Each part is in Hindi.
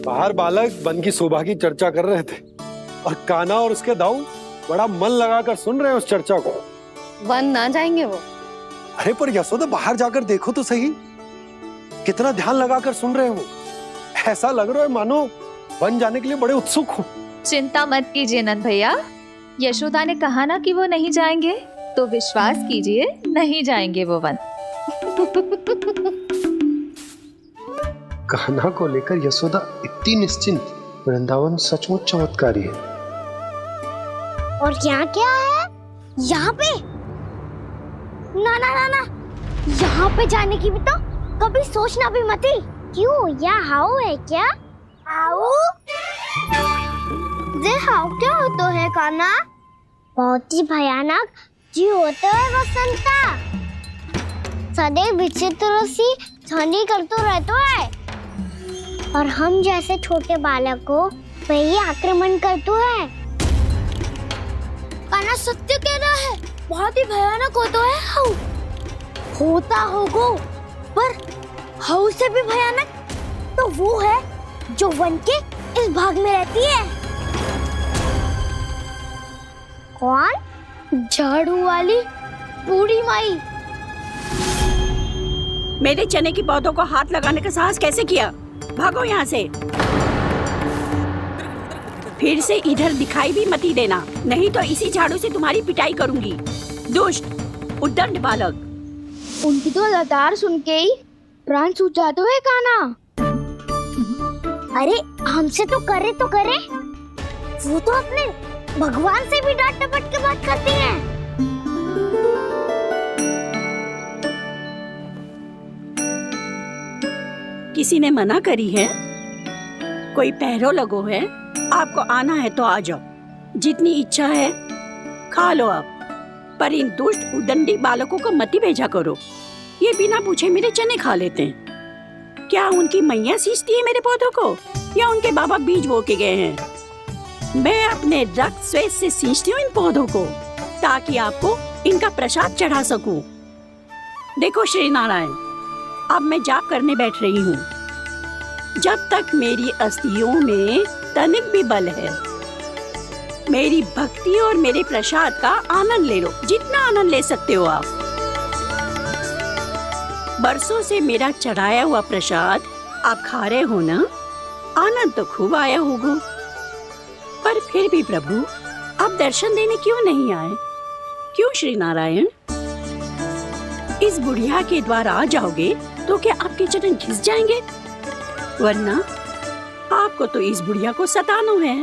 बाहर बालक वन की शोभा की चर्चा कर रहे थे और कान्हा और उसके दाऊ बड़ा मन लगाकर सुन रहे हैं उस चर्चा को। वन ना जाएंगे वो? अरे पर यशोदा बाहर जाकर देखो तो सही, कितना ध्यान लगाकर सुन रहे हो। ऐसा लग रहा है मानो वन जाने के लिए बड़े उत्सुक हो। चिंता मत कीजिए नंद भैया, यशोदा ने कहा ना कि वो नहीं जाएंगे, तो विश्वास कीजिए नहीं जाएंगे वो वन। कान्हा को लेकर यशोदा इतनी निश्चिंत, वृंदावन सचमुच चमत्कारी है। और यहाँ क्या है? यहाँ पे? ना ना ना ना, यहाँ पे जाने की भी तो कभी सोचना भी मत ही। क्यों, यहाँ हाउ है क्या? हाउ? ये हाउ क्या होता है कान्हा? बहुत ही भयानक जी होता है वसंता। सदैव विचित्र सी ध्वनि करते रहता है और हम जैसे छोटे बालक को वही आक्रमण करते है। कान्हा सत्य कह रहा है, बहुत ही भयानक होता है हाउ। होता होगा, पर हाउ से भी भयानक तो वो है जो वन के इस भाग में रहती है। कौन? झाड़ू वाली बूढ़ी माई। मेरे चने की पौधों को हाथ लगाने का साहस कैसे किया? भागो यहाँ से। फिर से इधर दिखाई भी मत ही देना, नहीं तो इसी झाड़ू से तुम्हारी पिटाई करूंगी। दुष्ट उद्दंड बालक। उनकी तो लतार सुन के ही प्राण छूट जाते हैं कान्हा। अरे हमसे तो करे, वो तो अपने भगवान से भी डांट डपट के बात करती हैं। किसी ने मना करी है? कोई पहरो लगो है? आपको आना है तो आ जाओ, जितनी इच्छा है खा लो आप, पर इन दुष्ट उदंडी बालकों को मत ही भेजा करो। ये बिना पूछे मेरे चने खा लेते हैं। क्या उनकी मैया सींचती है मेरे पौधों को, या उनके बाबा बीज बो के गए हैं? मैं अपने रक्त स्वेद से सींचती हूँ इन पौधों को, ताकि आपको इनका प्रसाद चढ़ा सकूं। देखो श्री नारायण, अब मैं जाप करने बैठ रही हूँ। जब तक मेरी अस्थियों में तनिक भी बल है, मेरी भक्ति और मेरे प्रसाद का आनंद ले लो, जितना आनंद ले सकते हो आप। बरसों से मेरा चढ़ाया हुआ प्रसाद आप खा रहे हो ना, आनंद तो खूब आया होगा, पर फिर भी प्रभु आप दर्शन देने क्यों नहीं आए? क्यों श्री नारायण? इस बुढ़िया के द्वार आ जाओगे तो क्या आपके चरण घिस जाएंगे? वरना आपको तो इस बुढ़िया को सताना है।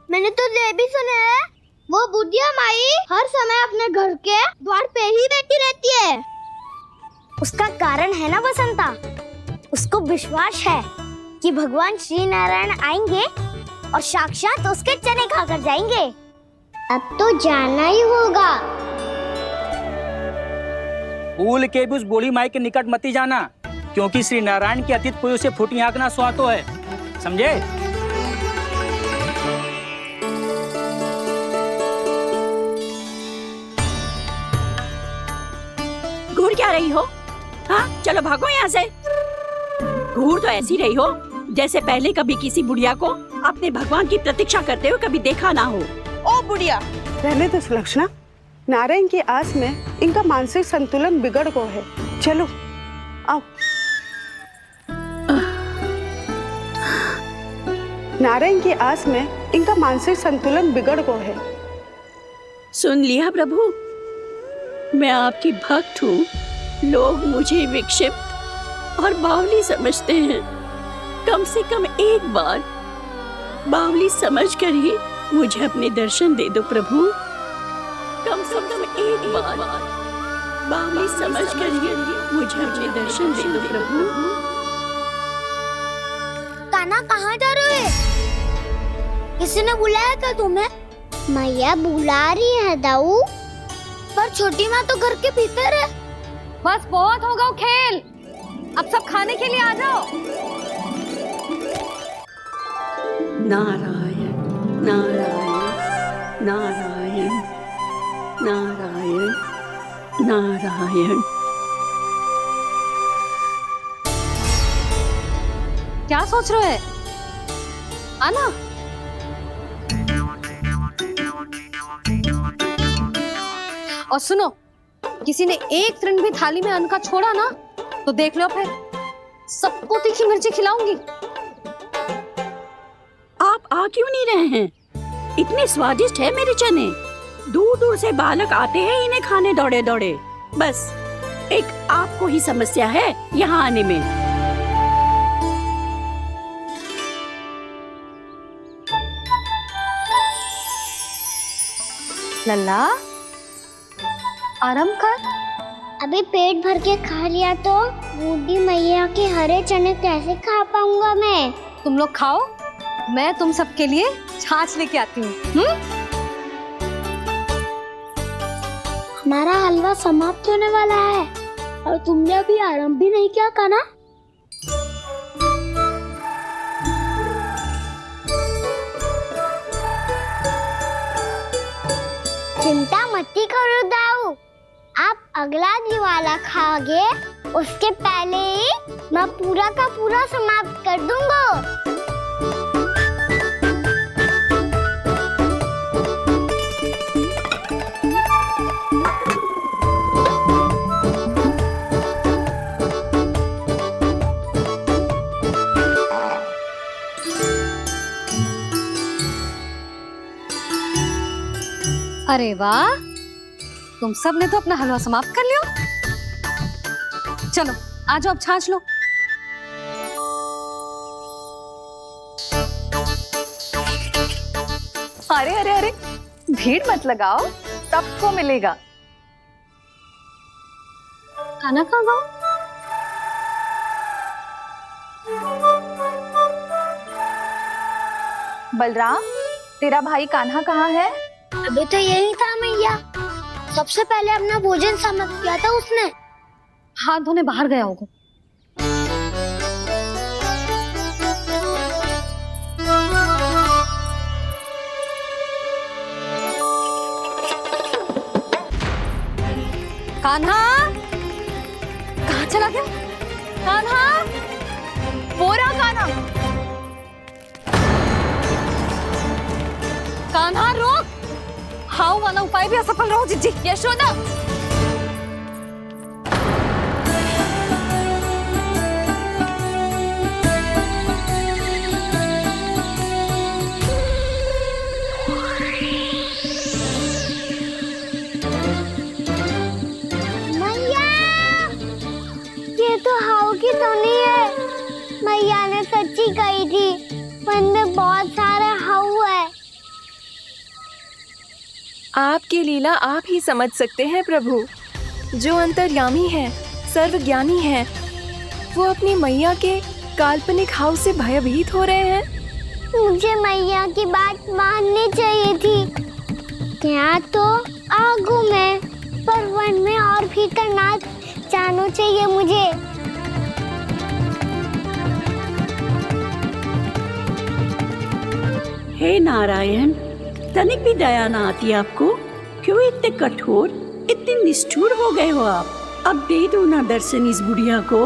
मैंने तो ये भी सुना है, वो बुढ़िया माई हर समय अपने घर के द्वार पे ही बैठी रहती है। उसका कारण है ना वसंता, उसको विश्वास है कि भगवान श्री नारायण आएंगे और साक्षात उसके चने खाकर जाएंगे। अब तो जाना ही होगा। भूल के भी उस बूढ़ी माई के निकट मत ही जाना, क्योंकि श्री नारायण की अतीत कोई उसे फूटी आंख ना सुहातो है, समझे? घूर क्या रही हो? हाँ, चलो भागो यहाँ से। घूर तो ऐसी रही हो जैसे पहले कभी किसी बुढ़िया को अपने भगवान की प्रतीक्षा करते हुए कभी देखा ना हो। ओ बुढ़िया, रहने दो सुलक्षणा। नारायण की आस में इनका मानसिक संतुलन बिगड़ गया है। चलो आओ। नारायण की आस में इनका मानसिक संतुलन बिगड़ गया है। सुन लिया प्रभु, मैं आपकी भक्त हूँ। लोग मुझे विक्षिप्त और बावली समझते हैं। कम से कम एक बार बावली समझकर ही मुझे अपने दर्शन दे दो प्रभु। कम से कम एक बार बावली समझकर ही मुझे अपने दर्शन दे दो प्रभु। कान्हा कहाँ जा रहे हो? किसी ने बुलाया था तुम्हें? मैया बुला रही है दाऊ, पर छोटी माँ तो घर के भीतर है। बस बहुत होगा खेल, अब सब खाने के लिए आ जाओ। नारायण नारायण नारायण नारायण नारायण। क्या सोच रहे हैं? आना। और सुनो, किसी ने एक तृण भी थाली में अन्न का छोड़ा ना तो देख लो, फिर सबको तीखी मिर्ची खिलाऊंगी। आप आ क्यों नहीं रहे हैं? इतने स्वादिष्ट है मेरे चने। दूर दूर से बालक आते हैं इन्हें खाने दौड़े दौड़े। बस एक आपको ही समस्या है यहाँ आने में। लल्ला, आराम कर। अभी पेट भर के खा लिया तो बूढ़ी मैया के हरे चने कैसे खा पाऊंगा मैं? तुम लोग खाओ, मैं तुम सबके लिए छाछ लेके आती हूँ। हमारा हलवा समाप्त होने वाला है और तुमने अभी आराम भी नहीं किया कान्हा। चिंता मत करो दाऊ, आप अगला दिवाला खाओगे उसके पहले ही मैं पूरा का पूरा समाप्त कर दूंगा। अरे वाह, तुम सब ने तो अपना हलवा समाप्त कर लिया। चलो आ जाओ, अब छाछ लो। अरे अरे अरे, भीड़ मत लगाओ, सबको मिलेगा। खाना खा गो। बलराम, तेरा भाई कान्हा कहाँ है? अभी तो यही था मैया, सबसे पहले अपना भोजन समाप्त किया था उसने। हाथ धोने बाहर गया होगा। कान्हा, कहाँ चला गया? कान्हा, वो रहा कान्हा। कान्हा रोक, हाउ वाला उपाय भी असफल रहो जिज्जी। यशोदा, मैया, ये तो हाउ की तो नहीं है। मैया ने सच्ची कही थी, वन में बहुत सारे हाउ है। आपकी लीला आप ही समझ सकते हैं प्रभु। जो अंतर्यामी है, सर्वज्ञानी है, वो अपनी मैया के काल्पनिक हाव से भयभीत हो रहे हैं। मुझे मैया की बात माननी चाहिए थी। यहाँ तो आगू में, पर वन में और भीतर ना जाना चाहिए मुझे। हे नारायण, तनिक भी दया ना आती आपको? क्यों इतने कठोर, इतने निष्ठुर हो गए हो आप? अब दे दो ना दर्शन इस बुढ़िया को।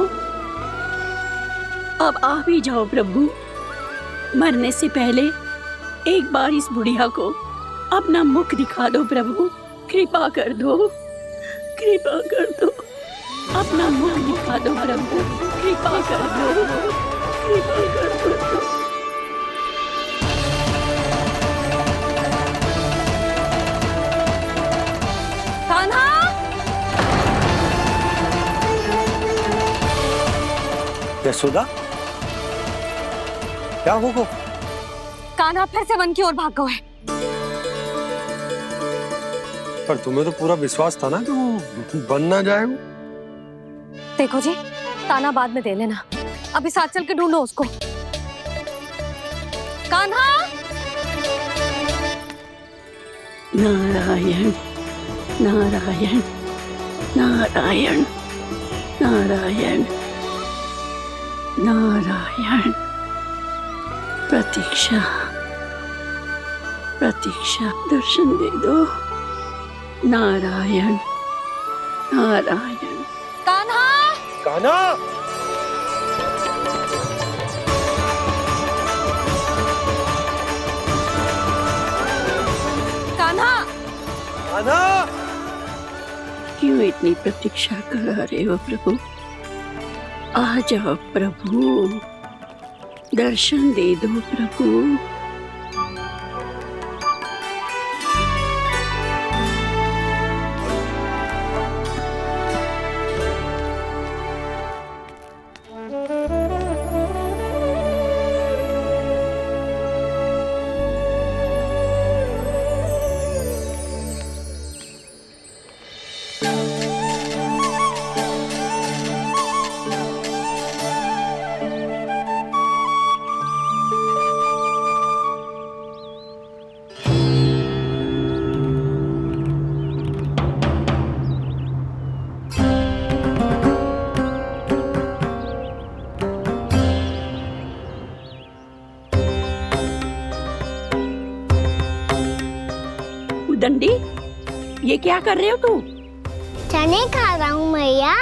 अब आ भी जाओ प्रभु। मरने से पहले एक बार इस बुढ़िया को अपना मुख दिखा दो प्रभु। कृपा कर दो, कृपा कर दो। अपना मुख दिखा दो प्रभु, कृपा कर दो, कृपा कर दो। कान्हा, यशोदा, क्या होगा? कान्हा फिर से वन की ओर भाग गया है। पर तुम्हें तो पूरा विश्वास था ना कि वो बन ना जाए। देखो जी, ताना बाद में दे लेना, अभी साथ चल के ढूंढो उसको। कान्हा, नारायण नारायण नारायण नारायण नारायण। प्रतीक्षा प्रतीक्षा, दर्शन दे दो। नारायण नारायण। कान्हा, कान्हा, कान्हा, क्यों इतनी प्रतीक्षा करा रहे हो प्रभु? आ जाओ प्रभु, दर्शन दे दो प्रभु। दंडी, ये क्या कर रहे हो तू? चने खा रहा हूँ मैया।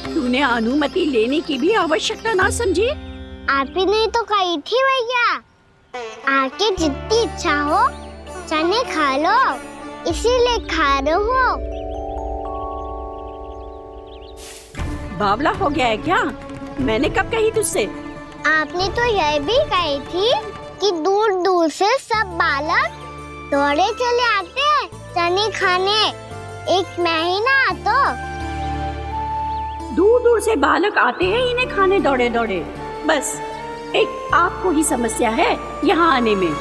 तूने अनुमति लेने की भी आवश्यकता ना समझी? आप ही ने तो कही थी भैया, आके जितनी इच्छा हो चने खा लो, इसीलिए खा रहे हो। बावला हो गया है क्या? मैंने कब कही तुझसे? आपने तो यह भी कही थी कि दूर दूर से सब बालक दौड़े चले आते हैं चने खाने, एक महीना तो दूर दूर से बालक आते हैं इन्हें खाने दौड़े दौड़े। बस एक आपको ही समस्या है यहाँ आने में।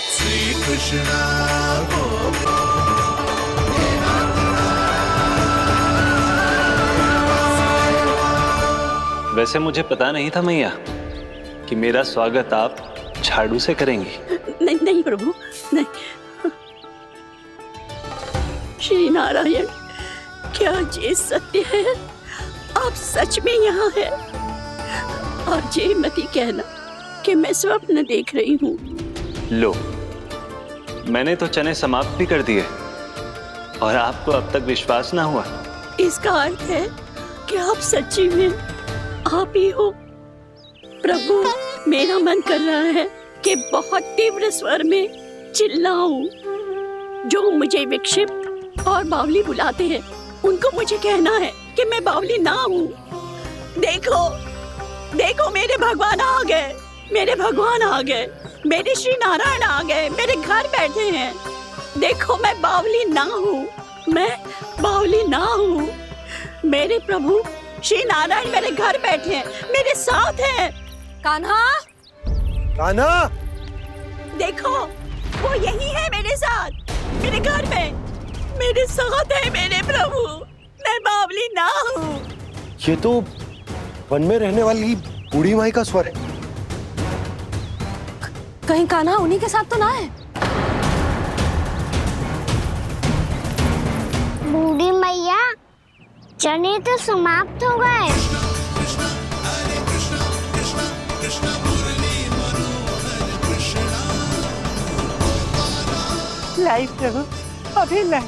श्री कृष्ण वैसे मुझे पता नहीं था मैया कि मेरा स्वागत आप झाड़ू से करेंगी। नहीं नहीं प्रभु, नहीं। श्री नारायण, क्या ये सत्य है? आप सच में यहाँ हैं? और ये मती कहना कि मैं स्वप्न देख रही हूँ। लो, मैंने तो चने समाप्त भी कर दिए और आपको अब तक विश्वास ना हुआ? इसका अर्थ है कि आप सच्ची में आप ही हो। प्रभु, मेरा मन कर रहा है कि बहुत तीव्र स्वर में चिल्लाऊं। जो मुझे विक्षिप्त और बावली बुलाते हैं उनको मुझे कहना है कि मैं बावली ना हूँ। देखो देखो, मेरे भगवान आ गए, मेरे भगवान आ गए, मेरे श्री नारायण आ गए, मेरे घर बैठे हैं। देखो, मैं बावली ना हूँ, मैं बावली ना हूँ। मेरे प्रभु श्री नारायण मेरे घर बैठे हैं, मेरे साथ हैं। कान्हा, कान्हा, देखो वो यही है मेरे साथ, मेरे घर में मेरे साथ है मेरे प्रभु। मैं बावली ना हूँ। ये तो वन में रहने वाली बूढ़ी माई का स्वर है। कहीं कान्हा उन्हीं के साथ तो ना है? बूढ़ी मैया, चने तो समाप्त हो गए। लाई प्रभु, अभी लाई।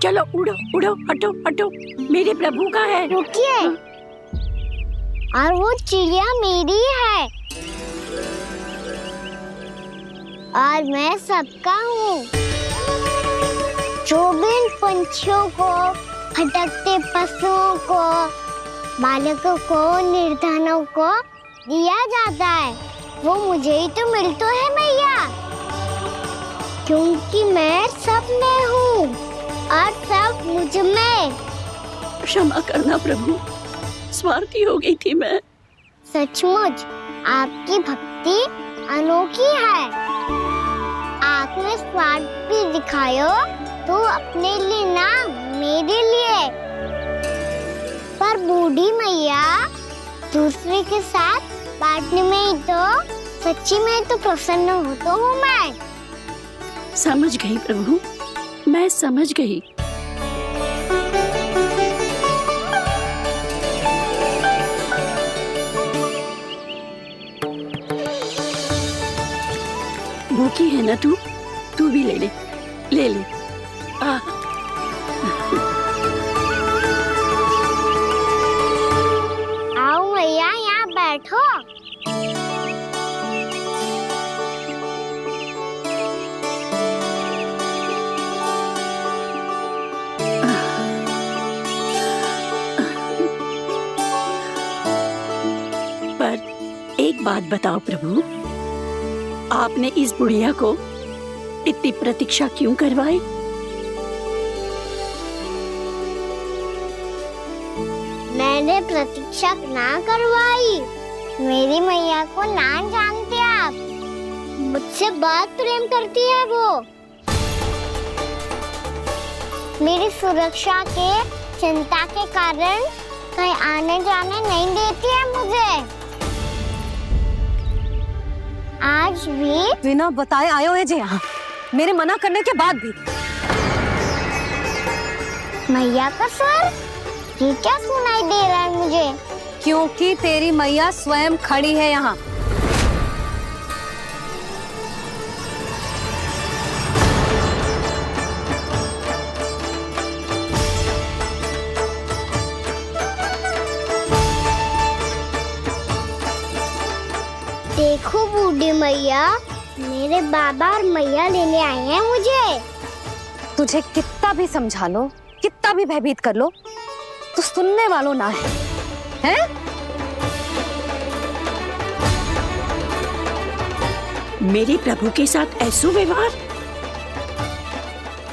चलो उड़ो उड़ो, हटो हटो, मेरे प्रभु का है। रुकिए, और वो चिड़िया मेरी है और मैं सबका हूँ। जो भी इन पंछियों को, भटकते पशुओं को, बालकों को, निर्धनों को दिया जाता है, वो मुझे ही तो मिलता है मैया, क्योंकि मैं सब में हूँ और सब मुझ में। क्षमा करना प्रभु, स्वार्थी हो गई थी मैं। सचमुच आपकी भक्ति अनोखी है। आपने स्वार्थ भी दिखायो तो अपने लिए ना, मेरे लिए। पर बूढ़ी मैया दूसरे के साथ बांटने में ही तो सच्ची में तो प्रसन्न हो तो हूँ मैं। समझ गई प्रभु, मैं समझ गई। भूखी है ना तू? तू भी ले ले, ले ले। आओ मैया, यहाँ बैठो। पर एक बात बताओ प्रभु, आपने इस बुढ़िया को इतनी प्रतीक्षा क्यों करवाई? मैंने प्रतीक्षा ना करवाई। मेरी मैया को ना जानते आप, मुझसे बहुत प्रेम करती है वो। मेरी सुरक्षा के चिंता के कारण कहीं आने जाने नहीं देती है मुझे। आज भी बिना बताए आयो है जी यहाँ, मेरे मना करने के बाद भी। मैया का स्वर ये क्या सुनाई दे रहा है मुझे? क्योंकि तेरी मैया स्वयं खड़ी है यहाँ। देखो बूढ़ी मैया, मेरे बाबा और मैया लेने आए हैं मुझे। तुझे कितना भी समझा लो, कितना भी भयभीत कर लो, तो सुनने वालों ना है, हैं? मेरे प्रभु के साथ ऐसा व्यवहार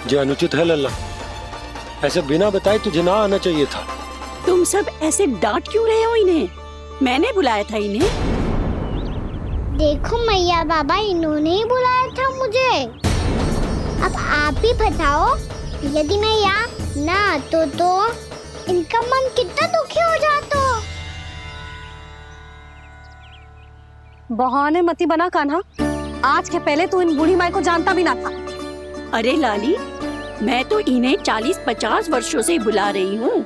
जो अनुचित है लल्ला। ऐसे बिना बताए तुझे ना आना चाहिए था। तुम सब ऐसे डांट क्यों रहे हो इन्हें? मैंने बुलाया था इन्हें। देखो मैया बाबा, इन्होंने ही बुलाया था मुझे। अब आप ही बताओ, यदि मैं यहाँ ना आतो तो इनका मन कितना दुखी हो जाता। बहाने मती बना कान्हा, आज के पहले तू इन बूढ़ी माई को जानता भी ना था। अरे लाली, मैं तो इन्हें 40-50 वर्षों से बुला रही हूँ,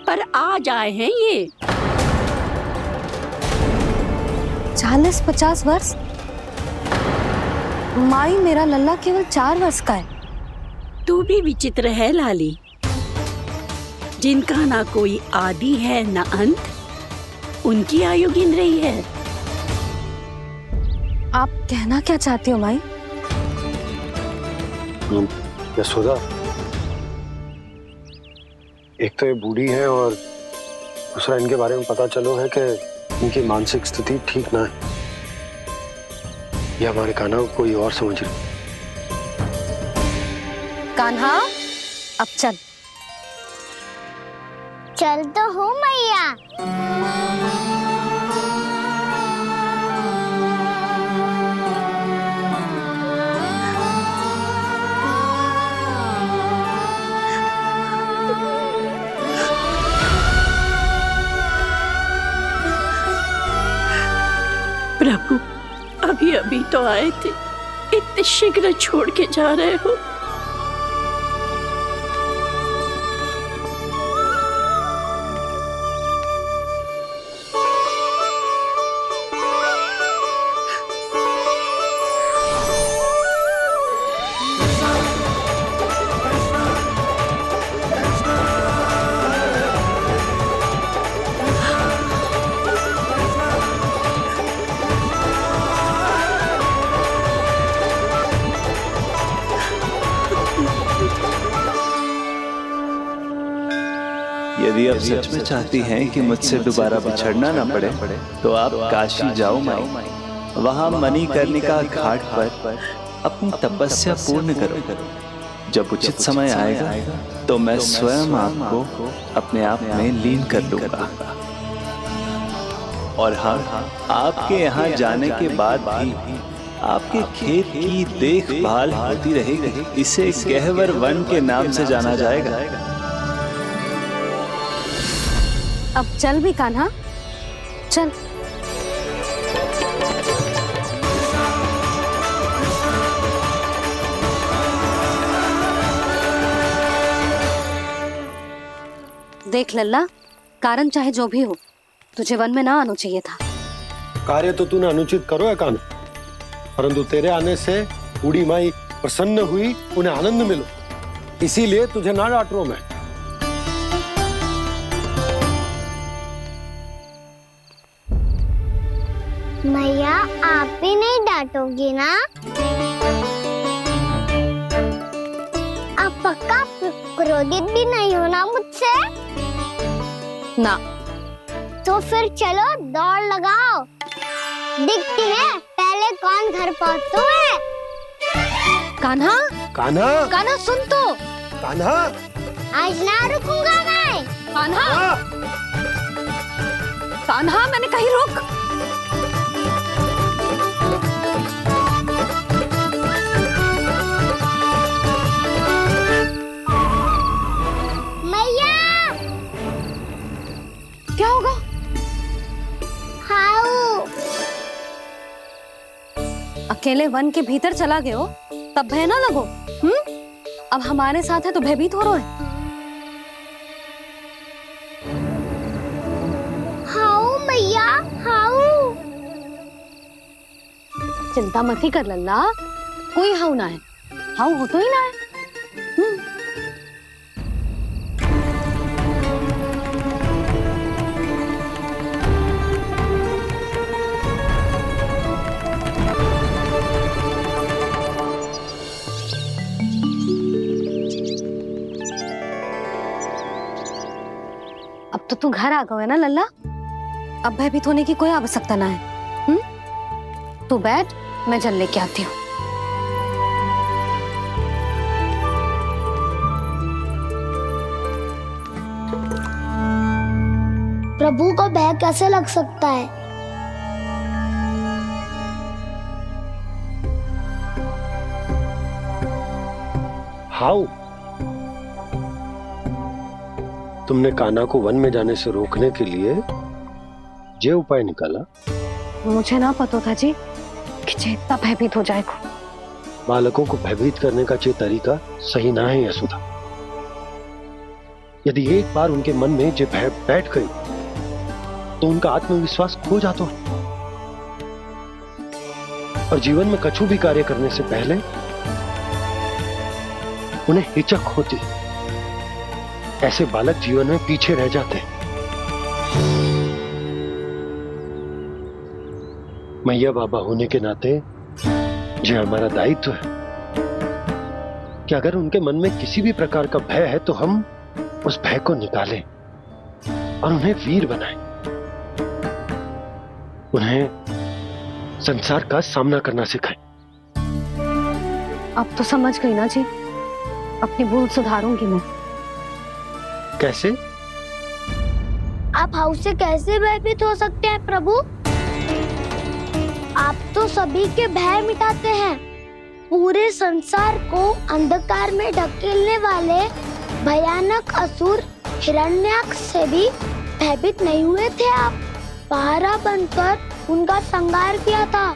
पर आज आए हैं ये। 40-50 वर्ष? माई, मेरा लल्ला केवल 4 वर्ष का है। तू भी विचित्र है लाली, जिनका ना कोई आदि है ना अंत, उनकी आयु गिन रही है। आप कहना क्या चाहती हो माई? यशोदा, एक तो ये बूढ़ी है और दूसरा इनके बारे में पता चलो है कि इनकी मानसिक स्थिति ठीक ना है। ये हमारे कान्हा को कोई और समझ रही। कान्हा, अब चल। चल तो हूँ मैया। प्रभु, अभी अभी तो आए थे, इतने शीघ्र छोड़ के जा रहे हो। यदि आप सच में चाहती हैं कि मुझसे दोबारा बिछड़ना ना पड़े तो आप काशी जाओ माई। वहां मणिकर्णिका घाट पर अपनी तपस्या पूर्ण करो। जब उचित समय आएगा तो मैं स्वयं आपको अपने आप में लीन कर लूंगा। और हाँ, आपके यहाँ जाने के बाद भी आपके खेत की देखभाल होती रहेगी। इसे गहवर वन के नाम से जाना जाएगा। अब चल भी कान्हा, चल। देख लल्ला, कारण चाहे जो भी हो, तुझे वन में ना आना चाहिए था। कार्य तो तूने अनुचित करो है कान्हा, परंतु तेरे आने से बूढ़ी माई प्रसन्न हुई, उन्हें आनंद मिलो, इसीलिए तुझे ना डांट रहा हूं मैं। मैया, आप भी नहीं डांटोगी ना? आप पक्का क्रोधित भी नहीं हो ना मुझसे? ना। तो फिर चलो दौड़ लगाओ, दिखती है पहले कौन घर पहुंचता है। कान्हा, कान्हा, कान्हा सुन तो। कान्हा, आज ना रुकूंगा मैं। कान्हा, कान्हा, मैंने कहीं रुक। मैया, क्या होगा? हाउ अकेले वन के भीतर चला गए हो तब भय ना लगो। अब हमारे साथ है तो भयभीत हो रहे हैं। हाउ मैया, हाउ। चिंता मत ही कर लल्ला, कोई हाउ ना है, हाउ हो तो ही ना है। अब तो तू घर आ गया है ना लल्ला, अब भयभीत होने की कोई आवश्यकता ना है। तू बैठ, मैं जल लेके आती हूँ। प्रभु को भय कैसे लग सकता है? हाउ? तुमने कान्हा को वन में जाने से रोकने के लिए ये उपाय निकाला? मुझे ना पता था जी कि जे इतना भयभीत हो जाएगा। बालकों को भयभीत करने का ये तरीका सही ना है यशोदा। यदि एक बार उनके मन में ये भय बैठ गई तो उनका आत्मविश्वास खो जाता है और जीवन में कछु भी कार्य करने से पहले उन्हें हिचक होती। ऐसे बालक जीवन में पीछे रह जाते हैं। मैया बाबा होने के नाते यह हमारा दायित्व है कि अगर उनके मन में किसी भी प्रकार का भय है तो हम उस भय को निकालें और उन्हें वीर बनाएं, उन्हें संसार का सामना करना सिखाएं। अब तो समझ गई ना जी, अपनी भूल सुधारूंगी मैं। कैसे? आप हाउ से कैसे भयभीत हो सकते हैं प्रभु? आप तो सभी के भय मिटाते हैं। पूरे संसार को अंधकार में ढकेलने वाले भयानक असुर हिरण्याक्ष से भी भयभीत नहीं हुए थे आप। पहरा बनकर उनका संहार किया था।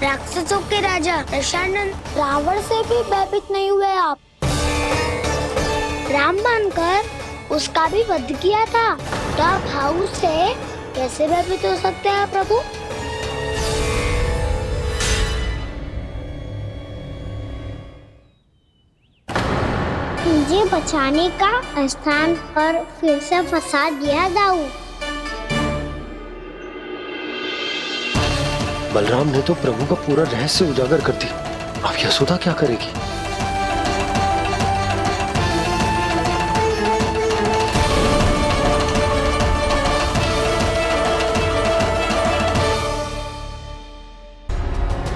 राक्षसों के राजा दशानन रावण से भी भयभीत नहीं हुए आप। राम बनकर उसका भी वध किया था। तो आप हाउ से कैसे भयभीत हो सकते हैं प्रभु? मुझे बचाने का स्थान पर फिर से फंसा दिया दाऊ। बलराम ने तो प्रभु का पूरा रहस्य उजागर कर दिया। अब यशोदा क्या करेगी?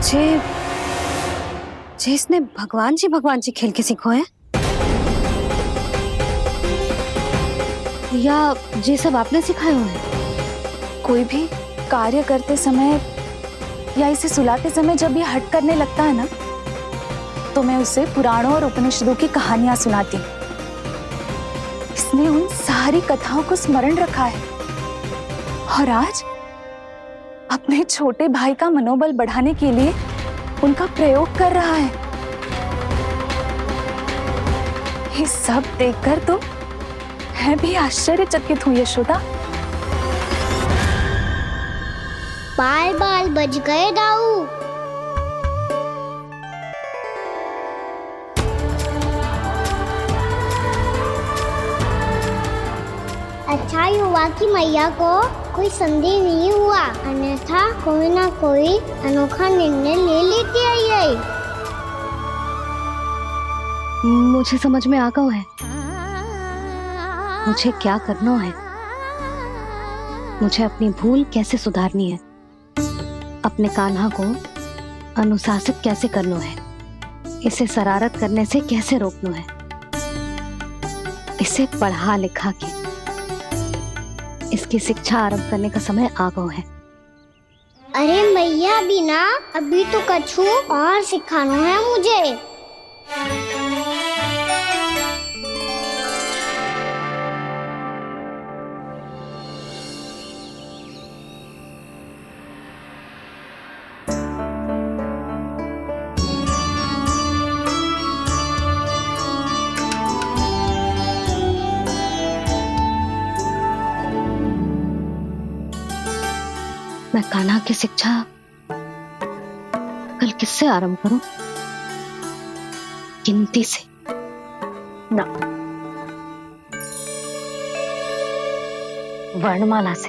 जे इसने भगवान जी खेल के सीखो है, या ये सब आपने सिखाए हुए हैं? कोई भी कार्य करते समय या इसे सुलाते समय जब ये हट करने लगता है ना, तो मैं उसे पुराणों और उपनिषदों की कहानियां सुनाती हूँ। इसने उन सारी कथाओं को स्मरण रखा है और आज अपने छोटे भाई का मनोबल बढ़ाने के लिए उनका प्रयोग कर रहा है। ये सब देखकर तो मैं भी आश्चर्यचकित हूँ यशोदा। बाल बज गए दाऊ। अच्छा ही हुआ कि मैया को कोई संदेह नहीं हुआ, अन्यथा कोई ना कोई अनोखा निर्णय ले लेती है ये। मुझे समझ में आ गया है मुझे क्या करना है। मुझे अपनी भूल कैसे सुधारनी है, अपने कान्हा को अनुशासित कैसे करना है, इसे शरारत करने से कैसे रोकना है, इसे पढ़ा लिखा के इसकी शिक्षा आरंभ करने का समय आ गया है। अरे मैया बिना अभी तो कछु और सिखाना है मुझे। मैं कान्हा की शिक्षा कल किससे आरंभ करूं? गिनती से ना, वर्णमाला से।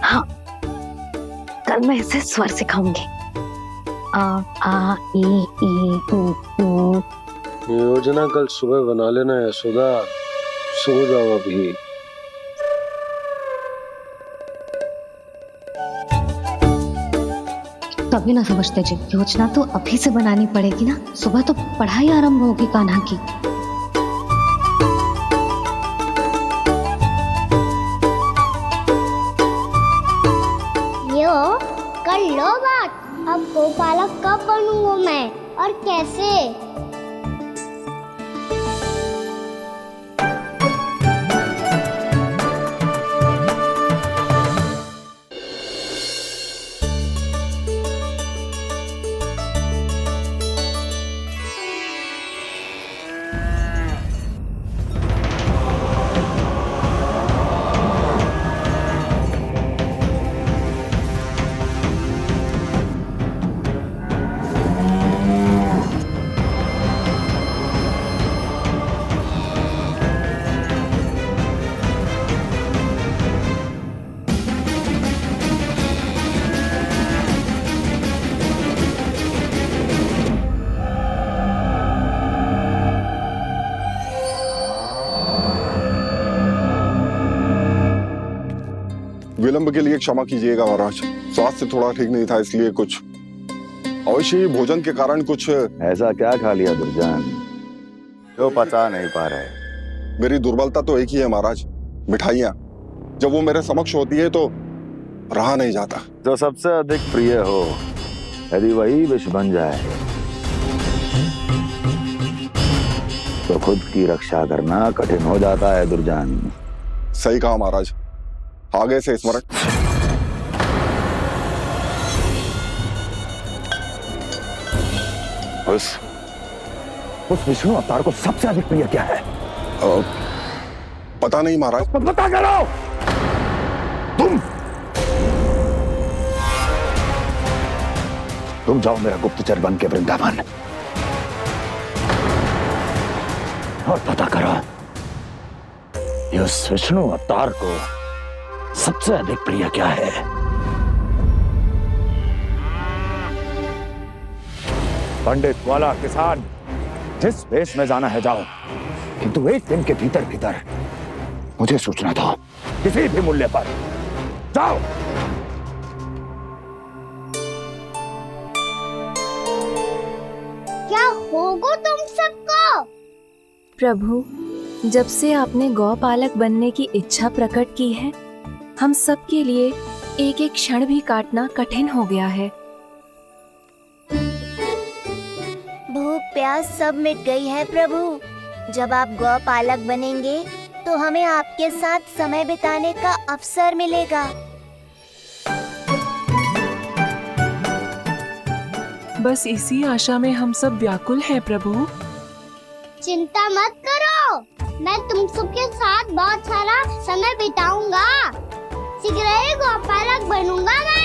हाँ, कल मैं इसे स्वर सिखाऊंगी। आ ई उ। योजना कल सुबह बना लेना यशोदा, सो जाओ अभी। कभी ना समझते जी, योजना तो अभी से बनानी पड़ेगी ना। सुबह तो पढ़ाई आरंभ होगी कान्हा की। यो कर लो बात। अब गोपालक कब बनूंगा मैं और कैसे? विलंब के लिए क्षमा कीजिएगा महाराज, स्वास्थ्य थोड़ा ठीक नहीं था, इसलिए कुछ अवश्य ही भोजन के कारण कुछ। ऐसा क्या खा लिया दुर्जन जो पचा नहीं पा रहे? मेरी दुर्बलता तो एक ही है महाराज, मिठाइयाँ। जब वो मेरे समक्ष होती है तो रहा नहीं जाता। जो सबसे अधिक प्रिय हो, यदि वही विष बन जाए तो खुद की रक्षा करना कठिन हो जाता है दुर्जन। सही कहा महाराज, आगे से स्मरण। उस विष्णु अवतार को सबसे अधिक प्रिय क्या है? पता नहीं महाराज। पता करो। तुम जाओ मेरा गुप्तचर बन के वृंदावन और पता करो उस विष्णु अवतार को सबसे अधिक प्रिय क्या है। पंडित, वाला, किसान, जिस वेश में जाना है जाओ, किंतु एक दिन के भीतर भीतर मुझे सूचना दो, किसी भी मूल्य पर जाओ। क्या होगा तुम सबको? प्रभु, जब से आपने गौपालक बनने की इच्छा प्रकट की है, हम सब के लिए एक एक क्षण भी काटना कठिन हो गया है। भूख प्यास सब मिट गई है प्रभु। जब आप गौपालक बनेंगे तो हमें आपके साथ समय बिताने का अवसर मिलेगा। बस इसी आशा में हम सब व्याकुल हैं प्रभु। चिंता मत करो, मैं तुम सबके साथ बहुत सारा समय बिताऊंगा। शीघ्र ही गौपालक बनूंगा मैं।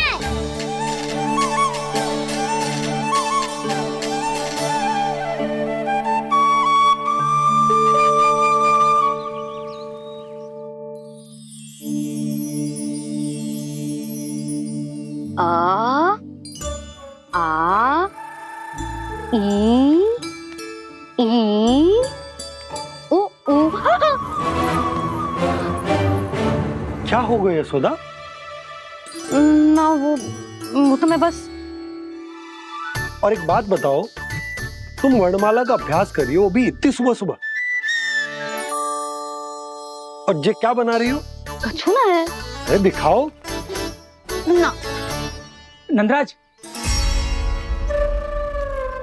आ आ ई उ उ। क्या हो गया यशोदा? ना वो तो मैं बस। और एक बात बताओ, तुम वर्णमाला का अभ्यास कर रही हो, वो भी इतनी सुबह सुबह, और ये क्या बना रही हो? कछु ना है। अरे दिखाओ ना। नंदराज,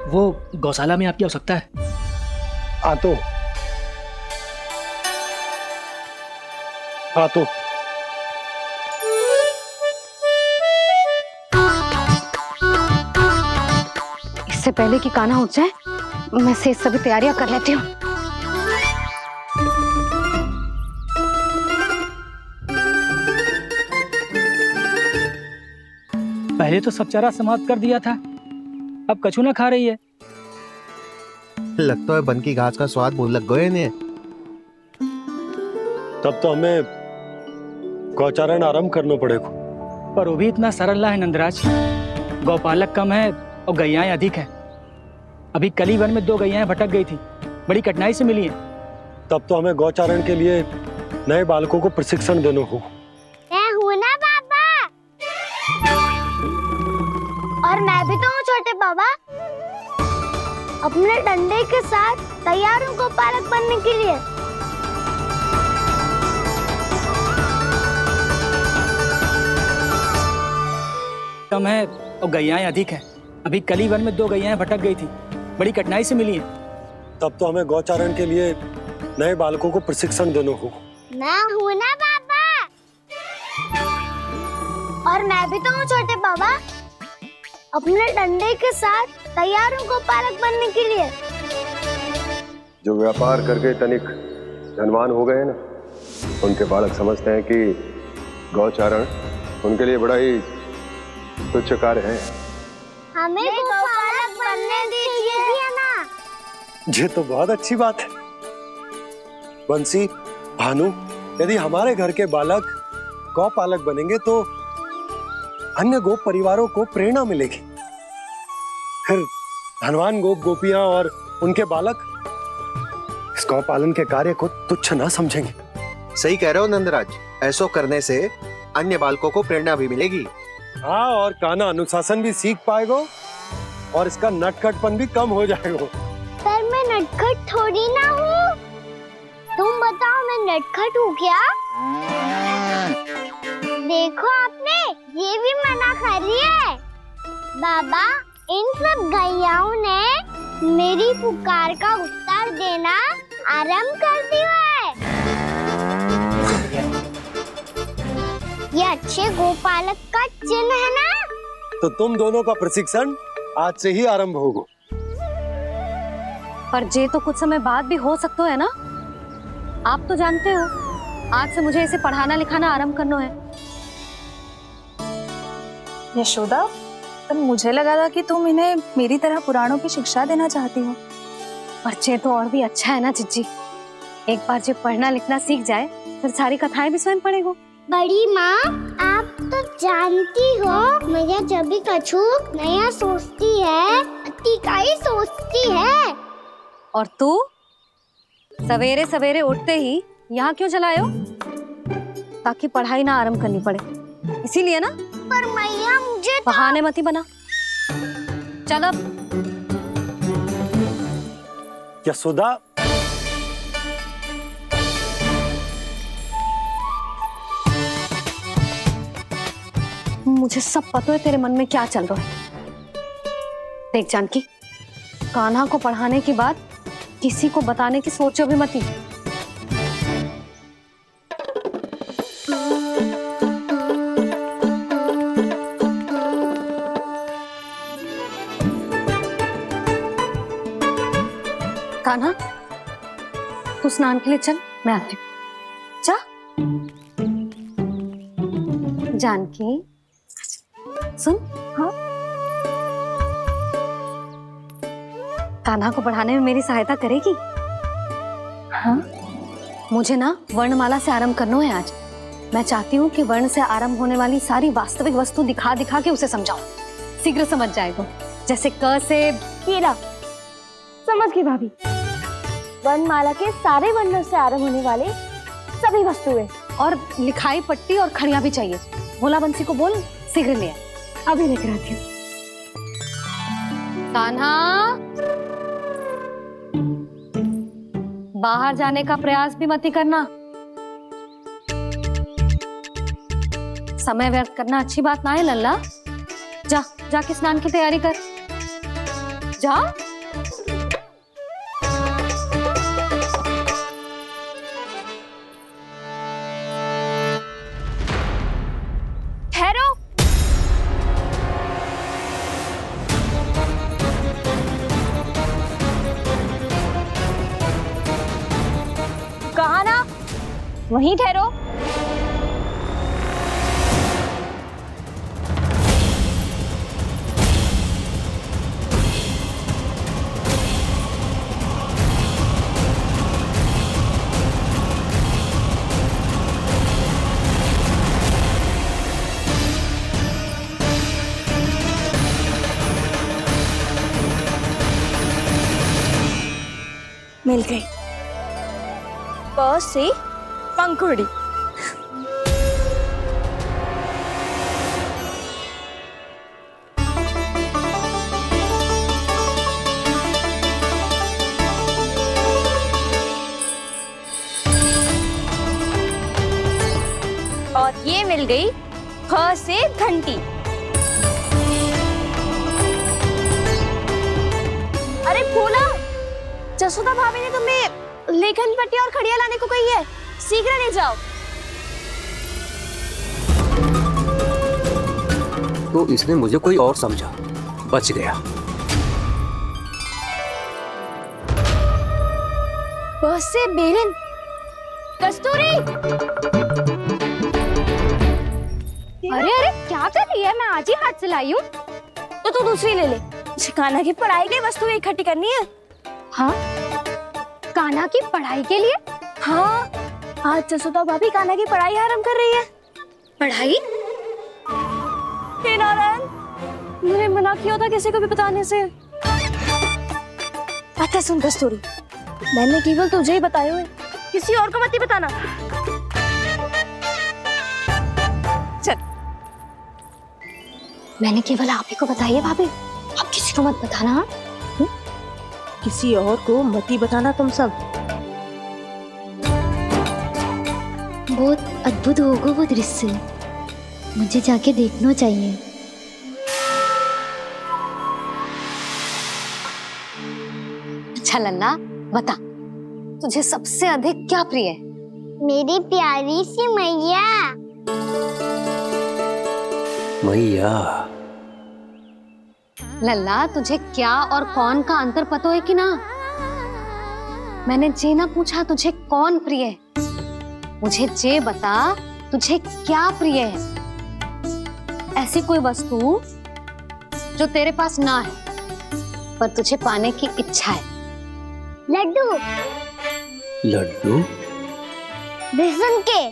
वो गौशाला में आपकी आवश्यकता है। आ तो इससे पहले कि कान्हा उठ जाए, मैं से सभी तैयारियां कर लेती हूँ। पहले तो सब चारा समाप्त कर दिया था, अब कछु ना खा रही है। लगता है बन की घास का स्वाद मुंह लग गए ने। तब तो हमें गौचारण आरंभ करना पड़ेगा। पर वो भी इतना सरल ना है नंदराज। गौपालक कम है और गैयाएं अधिक है। अभी कली वन में 2 गैयाएं भटक गई थी, बड़ी कठिनाई से मिली है। तब तो हमें गौचारण के लिए नए बालकों को प्रशिक्षण देना होगा। मैं हूँ ना बाबा, और मैं भी तो हूँ छोटे बाबा। अपने डंडे के साथ तैयार हूँ गौपालक बनने के लिए। कम है और गैयाएं अधिक है। अभी कली वन में 2 गैयाएं भटक गई थी, बड़ी कठिनाई से मिली है। तब तो हमें गौचारण के लिए नए बालकों को प्रशिक्षण देना होगा। मैं हूँ ना बाबा, और मैं भी तो हूँ छोटे बाबा। अपने डंडे के साथ तैयार हूँ गौपालक बनने के लिए। जो व्यापार करके तनिक धनवान हो गए ना, उनके बालक समझते हैं कि गौचारण उनके लिए बड़ा ही तुच्छ कार्य है। हमें गौपालक बनने दीजिए ना। ये तो बहुत अच्छी बात है। बंसी, भानु, यदि हमारे घर के बालक गौपालक बनेंगे तो अन्य गोप परिवारों को प्रेरणा मिलेगी। फिर धनवान गोप गोपियां और उनके बालक इस गौपालन के कार्य को तुच्छ ना समझेंगे। सही कह रहे हो नंदराज, ऐसा करने से अन्य बालकों को प्रेरणा भी मिलेगी। हाँ, और कान्हा अनुशासन भी सीख पाएगा और इसका नटखटपन भी कम हो जाएगा। पर मैं नटखट थोड़ी ना हूँ। तुम बताओ, मैं नटखट हूँ क्या? देखो आपने ये भी मना कर रही है। बाबा, इन सब गैयाओं ने मेरी पुकार का उत्तर देना आरंभ कर दिया है। ये अच्छे गोपालक का चिन्ह है ना? तो तुम दोनों का प्रशिक्षण आज से ही आरंभ होगा। पर जे तो कुछ समय बाद भी हो सकता है ना। आप तो जानते हो, आज से मुझे इसे पढ़ाना लिखाना आरंभ करना है। यशोदा, पर मुझे लगा था कि तुम इन्हें मेरी तरह पुराणों की शिक्षा देना चाहती हो। पर जे तो और भी अच्छा है ना जिज्जी। एक बार जब पढ़ना लिखना सीख जाए, फिर सारी कथाएं भी स्वयं पढ़ेगा। बड़ी माँ, आप तो जानती हो, मैया जब भी कछु नया सोचती है, अतिका ही सोचती है। और तू सवेरे सवेरे उठते ही यहाँ क्यों चलाए हो? ताकि पढ़ाई ना आरंभ करनी पड़े। इसीलिए ना। पर मैया मुझे बहाने मत ही बना। चल अब। यशोदा, मुझे सब पता है तेरे मन में क्या चल रहा है। देख जानकी, कान्हा को पढ़ाने की बात किसी को बताने की सोचो भी मत ही। कान्हा, तू स्नान के लिए चल, मैं आती हूँ। जा। जानकी सुन। हाँ, कान्हा को पढ़ाने में मेरी सहायता करेगी? हाँ, मुझे ना वर्णमाला से आरंभ करना है आज। मैं चाहती हूँ कि वर्ण से आरंभ होने वाली सारी वास्तविक वस्तु दिखा दिखा के उसे समझाऊं। शीघ्र समझ जाएगा। जैसे क से कीड़ा। समझ गई भाभी। वर्णमाला के सारे वर्णों से आरंभ होने वाले सभी वस्तुएं और लिखाई पट्टी और खड़िया भी चाहिए। भोला बंसी को बोल शीघ्र ले आए। अभी लेकर आती हूँ। कान्हा, बाहर जाने का प्रयास भी मत ही करना। समय व्यर्थ करना अच्छी बात ना है लल्ला। जा, जाके स्नान की तैयारी कर। जा। ठहरो। कहा ना, वहीं ठहरो। मिल गई। प से पंखुड़ी। और ये मिल गई ख से घंटी। अरे भोला, जसोदा भाभी ने तुम्हें लेखन पट्टी और खड़िया लाने को कही है, शीघ्र ले जाओ। तो इसने मुझे कोई और समझा, बच गया। बस से बेलन। कस्तूरी। अरे अरे क्या कर रही है? मैं आज ही हाथ से लाई हूँ। तो तू दूसरी ले ले। कान्हा की पढ़ाई के लिए वस्तु इकट्ठी करनी है। हाँ, कान्हा की पढ़ाई के लिए? हाँ, आज जसोदा भाभी कान्हा की पढ़ाई आरंभ कर रही है। पढ़ाई? हे नारायण, मैंने मना किया था किसी को भी बताने से। अच्छा सुन कस्तूरी, मैंने केवल तुझे ही बताए हुए, किसी और को मत ही बताना। चल। मैंने केवल आप ही को बताई है भाभी, आप किसी को मत बताना। किसी और को मत ही बताना तुम सब। बहुत अद्भुत होगा वो दृश्य, मुझे जाके देखना चाहिए। अच्छा लल्ला, बता तुझे सबसे अधिक क्या प्रिय है? मेरी प्यारी सी मैया। मैया। लल्ला, तुझे क्या और कौन का अंतर पता है कि ना? मैंने जे ना पूछा तुझे कौन प्रिय है, मुझे जे बता तुझे क्या प्रिय है। ऐसी कोई वस्तु जो तेरे पास ना है पर तुझे पाने की इच्छा है। लड्डू। लड्डू? बेसन के।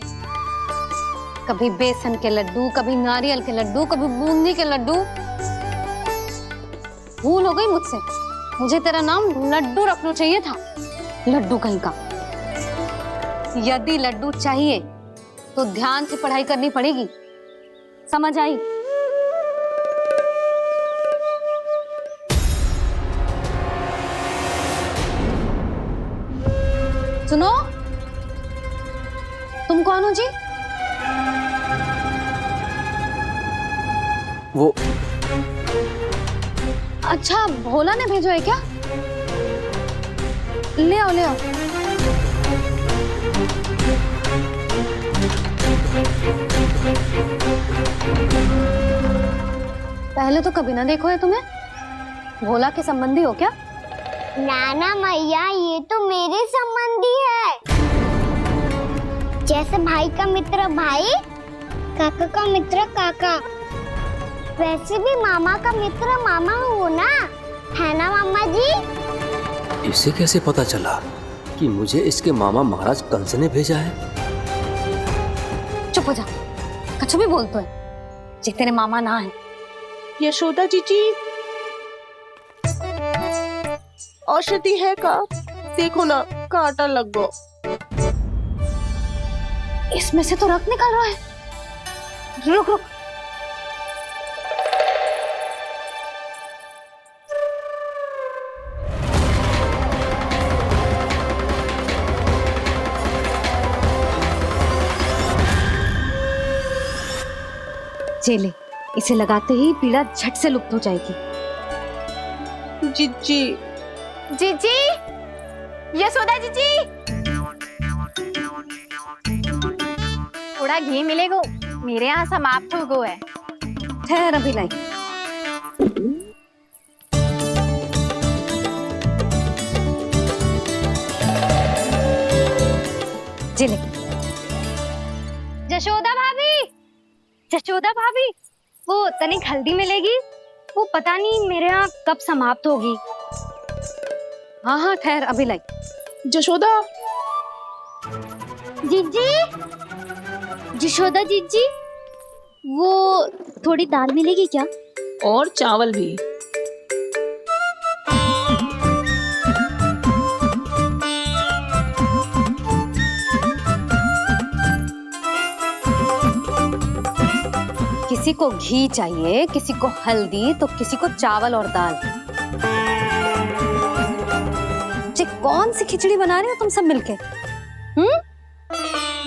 कभी बेसन के लड्डू, कभी नारियल के लड्डू, कभी बूंदी के लड्डू। भूल हो गई मुझसे, मुझे तेरा नाम लड्डू रखना चाहिए था। लड्डू कहीं का। यदि लड्डू चाहिए तो ध्यान से पढ़ाई करनी पड़ेगी। समझ आई? सुनो, तुम कौन हो जी? वो अच्छा, भोला ने भेजो है क्या? ले आओ, ले आओ। पहले तो कभी ना देखो है तुम्हें। भोला के संबंधी हो क्या? नाना मैया, ये तो मेरे संबंधी है। जैसे भाई का मित्र भाई, काका का मित्र काका, वैसे भी मामा का मित्र मामा हो ना, है ना मामा जी? इसे कैसे पता चला कि मुझे इसके मामा महाराज कंस ने भेजा है? चुप हो जा, कछु भी बोलते है, जे तेरे मामा ना है। यशोदा जीजी, औषधि है का? देखो ना, कांटा लग गो। इसमें से तो रक्त निकल रहा है। रुक रुक। चले, इसे लगाते ही पीड़ा झट से लुप्त हो जाएगी। जीजी, जीजी, यशोदा जीजी, थोड़ा घी मिलेगा? मेरे यहाँ समाप्त हो गया है। ठहर, अभी लाई। जिले। जशोदा भाभी, जशोदा भाभी, वो तनिक हल्दी मिलेगी? वो पता नहीं मेरे यहाँ कब समाप्त होगी। हाँ हाँ, ठहर, अभी लाई। जशोदा जीजी, जशोदा जीजी, वो थोड़ी दाल मिलेगी क्या? और चावल भी। किसी को घी चाहिए, किसी को हल्दी, तो किसी को चावल और दाल। जी, कौन सी खिचड़ी बना रहे हो तुम सब मिलके?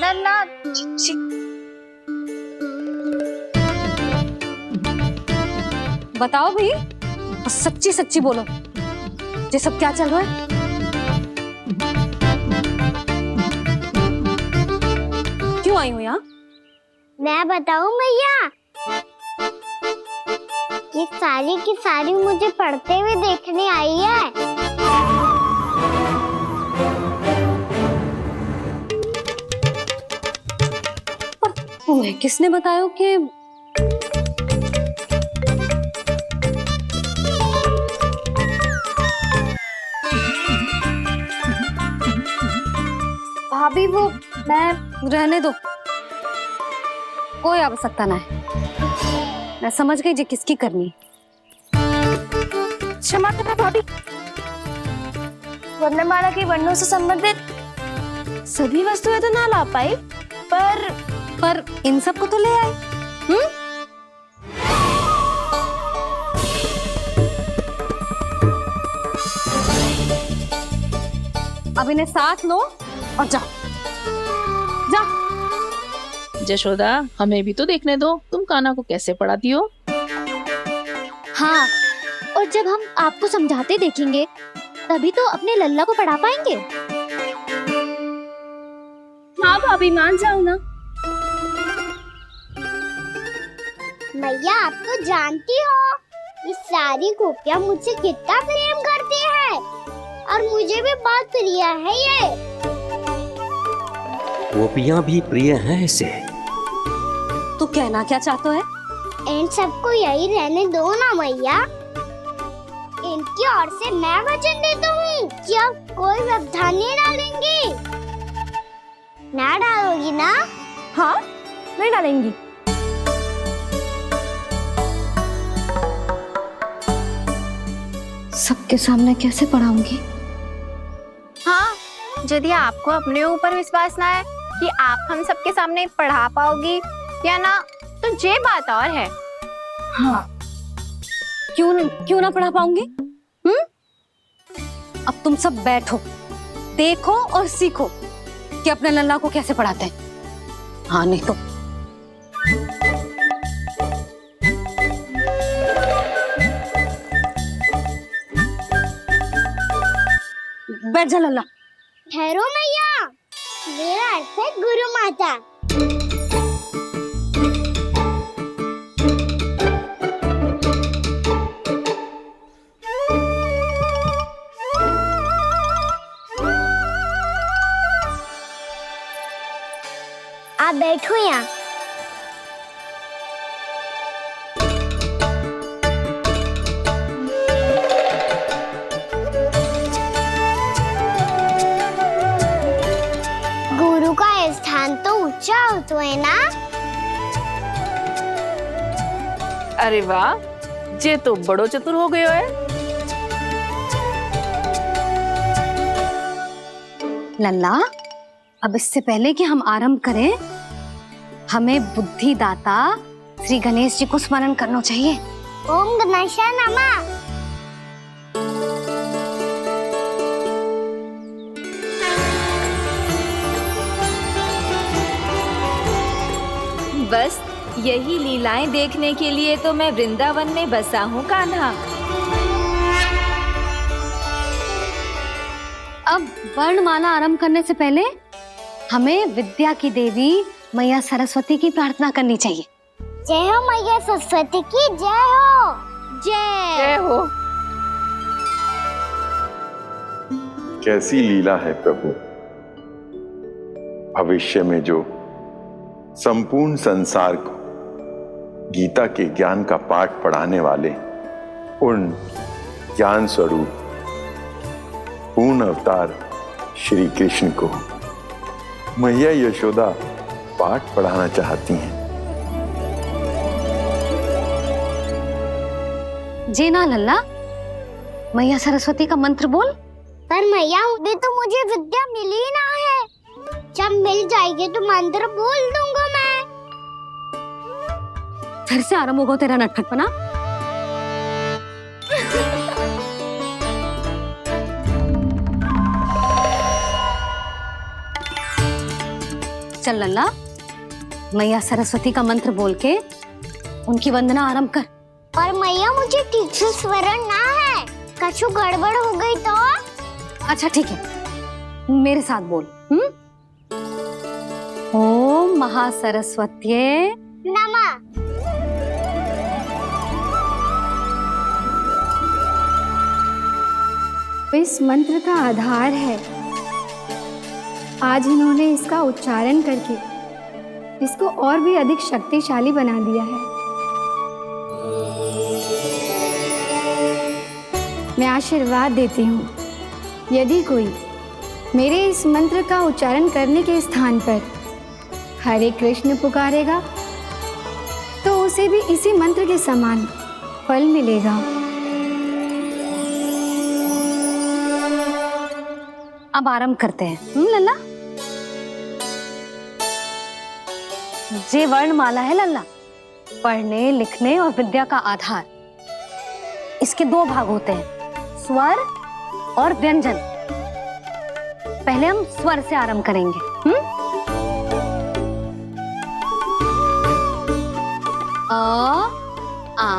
नन्ना, बताओ भाई, सच्ची सच्ची बोलो, ये सब क्या चल रहा है? क्यों आई हो यहाँ? मैं बताऊं भैया, ये सारी की सारी मुझे पढ़ते हुए देखने आई है। तुम्हें किसने बताया कि भाभी, वो मैं रहने दो, कोई आवश्यकता ना है। मैं समझ गई जी किसकी करनी। क्षमा करना भाभी, वर्णमाला के वर्णों से संबंधित सभी वस्तुएं तो ना ला पाई, पर इन सब को तो ले आए। अब इन्हें साथ लो और जाओ, जा। जशोदा, हमें भी तो देखने दो, तुम कान्हा को कैसे पढ़ाती हो। हाँ, और जब हम आपको समझाते देखेंगे, तभी तो अपने लल्ला को पढ़ा पाएंगे। हाँ भाभी, मान जाओ ना। मैया, आप तो जानती हो, ये सारी गोपियाँ मुझसे कितना प्रेम करती है, और मुझे भी बहुत प्रिय है ये। गोपियां भी प्रिय हैं इसे। तू कहना क्या चाहता है? इन सबको यही रहने दो ना मैया। इनकी ओर से मैं वचन देता हूँ कि अब कोई व्यवधान नहीं डालेंगी। ना डालोगी ना? हाँ, नहीं डालेंगी। सबके सामने कैसे पढ़ाऊंगी? हाँ, यदि आपको अपने ऊपर विश्वास ना है कि आप हम सबके सामने पढ़ा पाओगी या ना, तो ये बात और है। हाँ, क्यों ना पढ़ा पाऊंगी? अब तुम सब बैठो, देखो और सीखो कि अपने लल्ला को कैसे पढ़ाते हैं। हाँ नहीं तो बैठ जा लल्ला। ठहरो मैया, मेरा अर्थ है गुरु माता। आप बैठो यहाँ। गुरु का स्थान तो ऊंचा होता है ना? अरे वाह, जे तो बड़ो चतुर हो गयो है। लल्ला, अब इससे पहले कि हम आरंभ करें, हमें बुद्धिदाता श्री गणेश जी को स्मरण करना चाहिए। ओम गणेशाय नमः। बस यही लीलाएं देखने के लिए तो मैं वृंदावन में बसा हूँ कान्हा। अब वर्णमाला आरंभ करने से पहले हमें विद्या की देवी मैया सरस्वती की प्रार्थना करनी चाहिए। जय हो मैया सरस्वती की, जय हो। जय हो। कैसी लीला है प्रभु। भविष्य में जो संपूर्ण संसार को गीता के ज्ञान का पाठ पढ़ाने वाले उन ज्ञान स्वरूप पूर्ण अवतार श्री कृष्ण को मैया यशोदा पाठ पढ़ाना चाहती हैं। जी ना लल्ला, मैया सरस्वती का मंत्र बोल। पर मैया, अभी तो मुझे विद्या मिली ना है। जब मिल जाएगी तो मंत्र बोल दूंगा मैं। फिर से आरंभ होगा तेरा नटखटपना। चल लल्ला, मैया सरस्वती का मंत्र बोल के उनकी वंदना आरंभ कर। पर मैया, मुझे ठीक से स्मरण ना है, कछु गड़बड़ हो गई तो? अच्छा ठीक है, मेरे साथ बोल। ओम महासरस्वत्ये नमः। इस मंत्र का आधार है। आज इन्होंने इसका उच्चारण करके इसको और भी अधिक शक्तिशाली बना दिया है। मैं आशीर्वाद देती हूँ, यदि कोई मेरे इस मंत्र का उच्चारण करने के स्थान पर हरे कृष्ण पुकारेगा तो उसे भी इसी मंत्र के समान फल मिलेगा। अब आरंभ करते हैं। लल्ला, जे वर्णमाला है लल्ला, पढ़ने लिखने और विद्या का आधार। इसके दो भाग होते हैं, स्वर और व्यंजन। पहले हम स्वर से आरंभ करेंगे। अ, आ,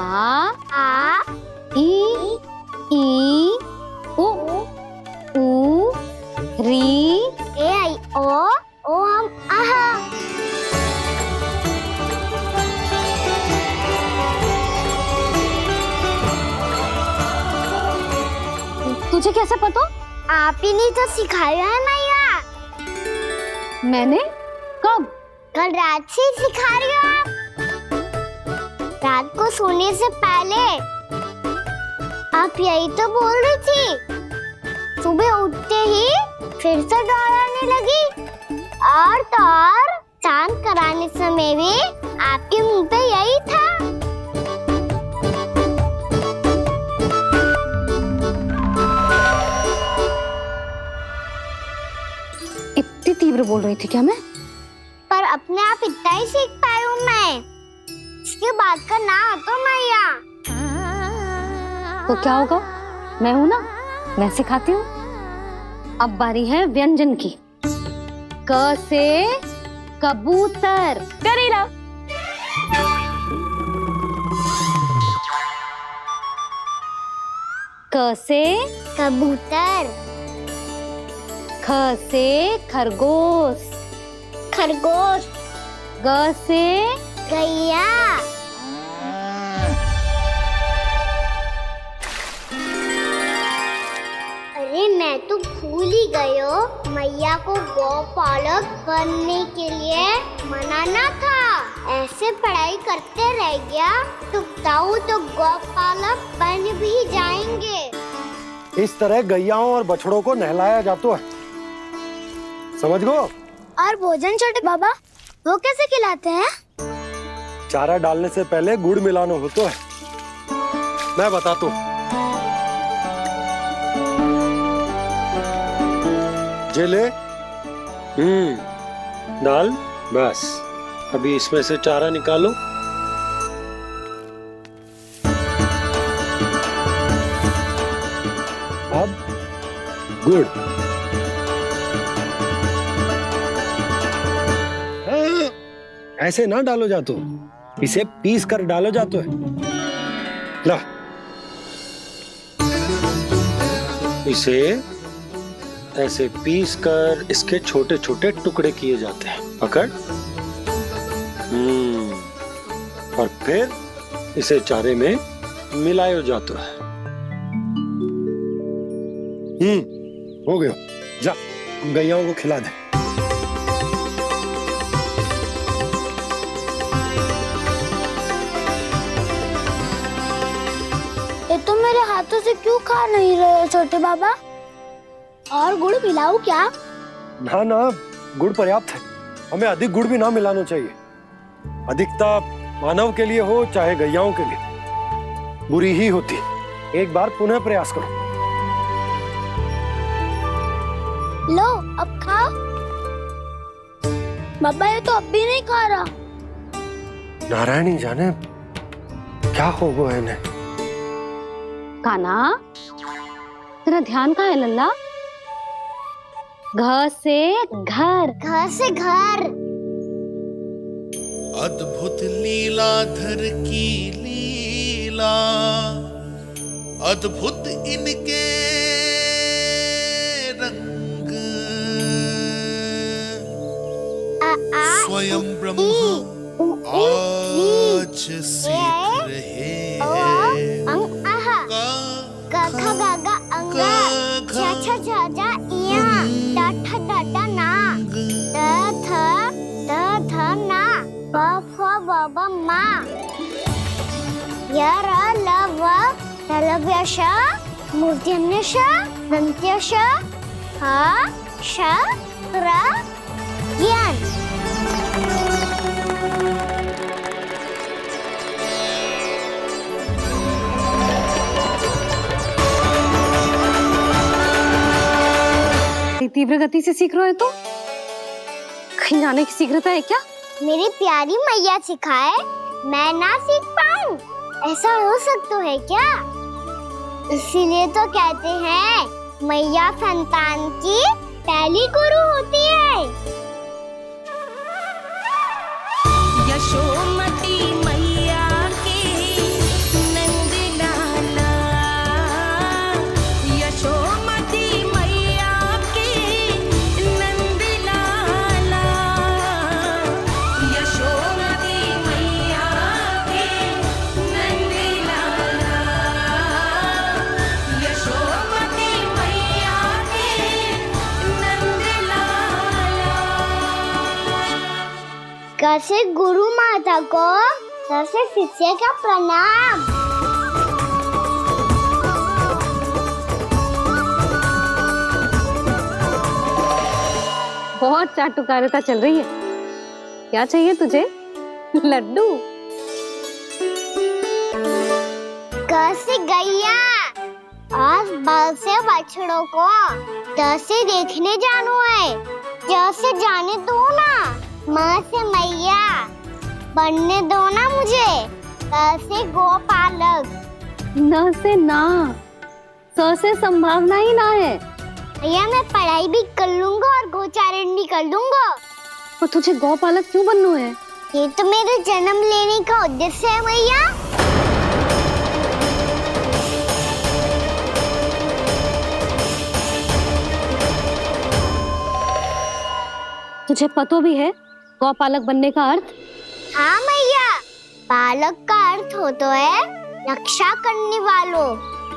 ई, उ, री, ए, आई, ओ हम आहा। तुझे कैसे पता? आप ही नहीं तो सिखाया है मैया। मैंने? कब? कल रात से सिखा रही हो आप। रात को सोने से पहले आप यही तो बोल रही थी। सुबह उठते ही फिर से दोहराने लगी, और तो और स्नान कराने समय भी आपके मुंह पे यही था। इतनी तीव्र बोल रही थी क्या मैं? पर अपने आप इतना ही सीख पाई हूँ मैं। की बात का ना तो मैया। तो क्या होगा, मैं हूं ना, मैं सिखाती हूँ। अब बारी है व्यंजन की। क से कबूतर। करेला। क से कबूतर। ख से खरगोश। खरगोश। ग से गैया। अरे मैं तो भूल ही गई हूँ, मैया को गौपालक बनने के लिए मनाना था। ऐसे पढ़ाई करते रह गया तो ताऊ तो गौपालक बन भी जाएंगे। इस तरह गैयाओं और बछड़ों को नहलाया जाता है, समझ गो। और भोजन छोटे बाबा, वो कैसे खिलाते हैं? चारा डालने से पहले गुड़ मिलाना होता है, मैं बताता हूँ। जे ले, डाल, बस। अभी इसमें से चारा निकालो। अब गुड़। ऐसे ना डालो जातो, इसे पीस कर डालो जातो है। ला, इसे ऐसे पीस कर इसके छोटे छोटे टुकड़े किए जाते हैं। पकड़। और फिर इसे चारे में मिलाया जाता है। हो गया, जा गैयाओं को खिला दे। ये तुम मेरे हाथों से क्यों खा नहीं रहे हो छोटे बाबा? और गुड़ मिलाऊं क्या? ना ना, गुड़ पर्याप्त है। हमें अधिक गुड़ भी ना मिलाना चाहिए। अधिकता मानव के लिए हो चाहे गैयाओं के लिए बुरी ही होती। एक बार पुनः प्रयास करो। लो अब खाओ। बाबा ये तो अब भी नहीं खा रहा। नारायणी जाने क्या हो गया है इन्हें। कान्हा, तेरा ध्यान कहाँ है लल्ला? घ से घर। घर से घर। अद्भुत लीलाधर की लीला, अद्भुत इनके रंग, स्वयं ब्रह्मा आज सीख रहे हैं। गा गा गा अंगा, छा छा छा जा इया, डा ठा डा डा ना, दा धा ना, बा फा बा बा मा, या रा ला वा, रलव्यशा, मूर्ध्यन्यशा, दन्त्यशा, हा शा रा ज्ञान। तीव्र गति से सीख रहे हो तो कहीं जाने की शीघ्रता है क्या? मेरी प्यारी मैया सिखाए, मैं ना सीख पाऊं, ऐसा हो सकता है क्या? इसीलिए तो कहते हैं मैया संतान की पहली गुरु होती है। यशोमती मैया के नंद लाला, यशोमती मैया के नंद लाला, यशोमती मैया के नंद लाला, यशोमती मैया के नंद लाला। कैसे गुरु माता को कैसे शिष्य का प्रणाम। बहुत चाटुकारिता चल रही है। क्या चाहिए तुझे? लड्डू? कैसे गैया आज बाल से बछड़ों को कैसे देखने जानो है, जैसे जाने दो ना। माँ से मैया, बनने दो ना मुझे। से गोपालक। न से ना, स से संभावना ही ना है। भैया मैं पढ़ाई भी कर लूंगा और गोचारण भी कर लूंगा। तो तुझे गौपालक क्यों बनना है? ये तो मेरे जन्म लेने का उद्देश्य है भैया। तुझे पता भी है गौपालक बनने का अर्थ? हाँ भैया, पालक का अर्थ होता है रक्षा करने वालों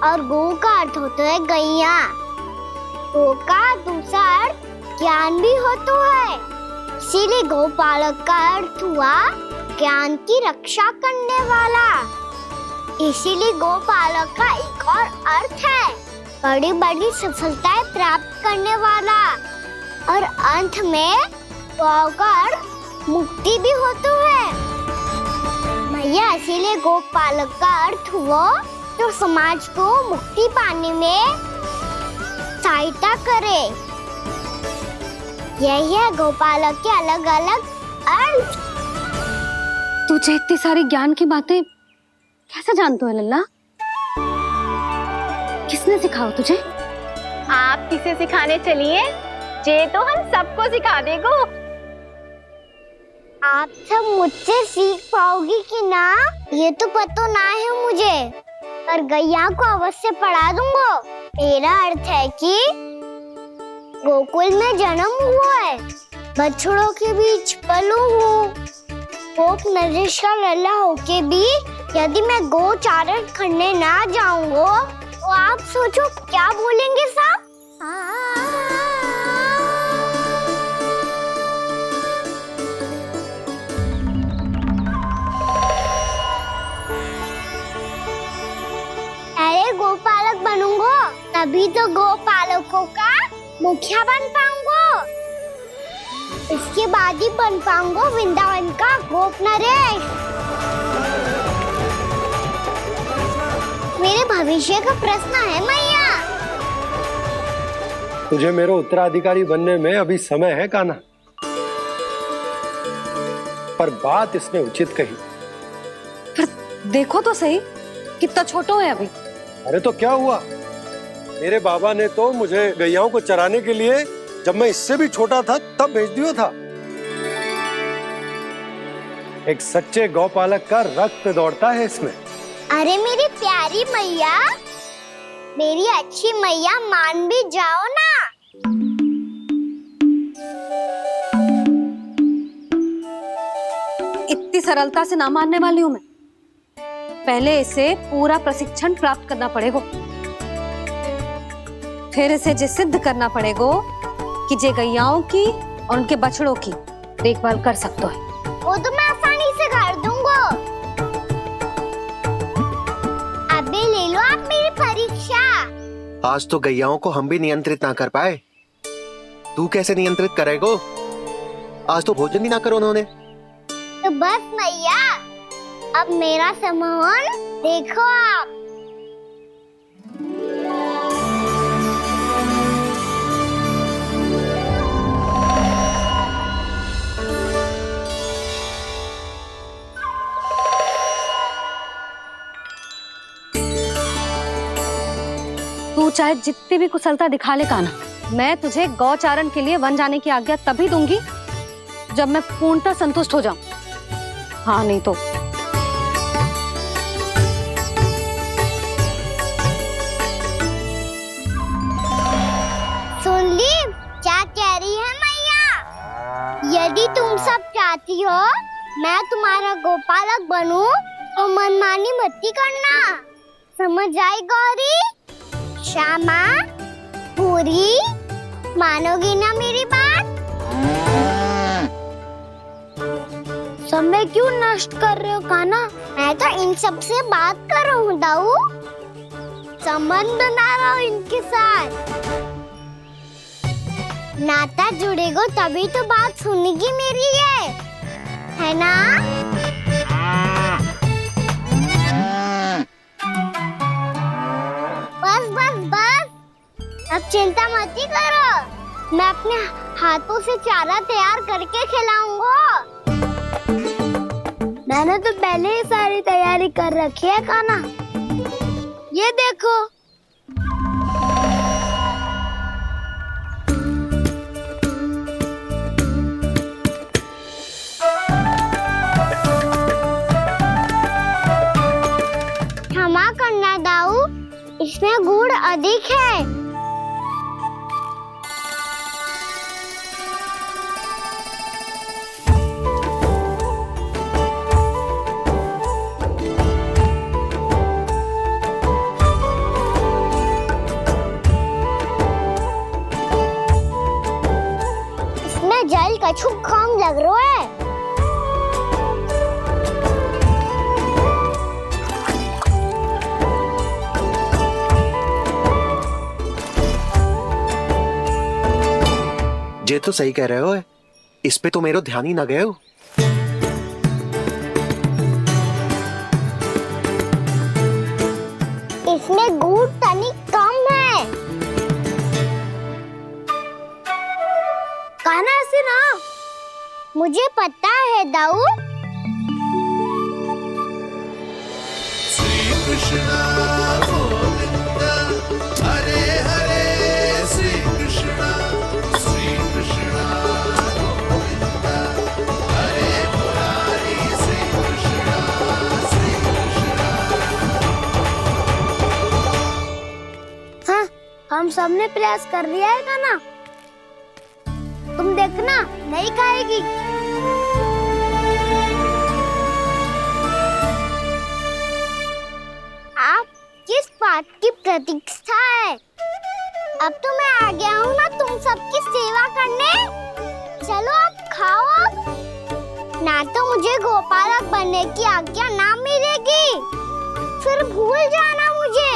और गौ का अर्थ होता है गैया। गौ का दूसरा अर्थ ज्ञान भी होता है, इसीलिए गौपालक का अर्थ हुआ ज्ञान की रक्षा करने वाला। इसीलिए गौपालक का एक और अर्थ है बड़ी बड़ी सफलताएं प्राप्त करने वाला, और अंत में गौ का अर्थ मुक्ति भी होता है। भैया इसीलिए गोपालक का अर्थ हुआ जो समाज को मुक्ति पाने में सहायता करे। यही है गोपालक के अलग अलग अर्थ। तुझे इतनी सारी ज्ञान की बातें कैसे जानते हो लल्ला? किसने सिखाओ तुझे? आप किसे सिखाने चलिए, जे तो हम सबको सिखा देगो। आप सब मुझसे सीख पाओगी कि ना ये तो पता ना है मुझे, पर गैया को अवश्य पढ़ा दूंगा। मेरा अर्थ है कि गोकुल में जन्म हुआ है, बछड़ों के बीच पलू हूँ, गोप नरेश का लल्ला होके भी यदि मैं गोचारण करने ना जाऊंगा तो आप सोचो क्या बोलेंगे सब? अरे गोपालक बनूंगा तभी तो गोपालकों का मुखिया बन पाऊंगा। इसके बाद ही बन पाऊंगा वृंदावन का गोप नरेश। मेरे भविष्य का प्रश्न है मैया। तुझे मेरे उत्तराधिकारी बनने में अभी समय है कान्हा, पर बात इसने उचित कही। पर देखो तो सही कितना छोटा है अभी। अरे तो क्या हुआ, मेरे बाबा ने तो मुझे गैयाओं को चराने के लिए जब मैं इससे भी छोटा था तब भेज दिया था। एक सच्चे गौपालक का रक्त दौड़ता है इसमें। अरे मेरी प्यारी मैया, मेरी अच्छी मैया, मान भी जाओ ना। इतनी सरलता से ना मानने वाली हूँ मैं। पहले इसे पूरा प्रशिक्षण प्राप्त करना पड़ेगा, फिर इसे जे सिद्ध करना पड़ेगा कि जे गैयाओं की और उनके बछड़ों की देखभाल कर सकता है। वो तो मैं आसानी से कर दूंगा। अबे ले लो आप मेरी परीक्षा। आज तो गैयाओं को हम भी नियंत्रित ना कर पाए, तू कैसे नियंत्रित करेगो? आज तो भोजन ही ना करो उन्होंने। तो बस मैया, अब मेरा सम्मान देखो आप। तू चाहे जितनी भी कुशलता दिखा ले कान्हा, मैं तुझे गौचारण के लिए वन जाने की आज्ञा तभी दूंगी जब मैं पूर्णतः संतुष्ट हो जाऊं। हाँ नहीं तो सुन ली क्या कह रही है मैया? यदि तुम सब चाहती हो मैं तुम्हारा गोपालक बनूं तो मनमानी मत करना, समझ आई गौरी? श्यामा, पूरी, मानोगी ना मेरी बात? समय क्यों नष्ट कर रहे हो कान्हा? मैं तो इन सब से बात कर रहा हूँ दाऊ, संबंध बना रहा हूँ इनके साथ। नाता जुड़ेगा तभी तो बात सुनेगी मेरी है ना? बस बस बस, अब चिंता मत ही करो, मैं अपने हाथों से चारा तैयार करके खिलाऊंगा। मैंने तो पहले ही सारी तैयारी कर रखी है कान्हा। ये देखो। क्षमा करना दाऊ, इसमें गुड़ अधिक है। इसमें जल कछु कम लग रहा है। ये तो सही कह रहे हो, इस पे तो मेरो ध्यान ही ना गए हो। इसमें गुड़ तनिक कम है। कान्हा से ना, मुझे पता है दाऊ। श्री कृष्ण गोविंद हरे हरे, श्री कृष्ण गोविंद हरे मुरारी, श्री कृष्ण। हाँ, हम सबने प्रयास कर लिया है कान्हा। तुम देखना, नहीं खाएगी। आप किस बात की प्रतीक्षा है? अब तो मैं आ गया हूँ ना तुम सबकी सेवा करने। चलो अब खाओ अब। ना तो मुझे गोपालक बनने की आज्ञा ना मिलेगी, फिर भूल जाना मुझे।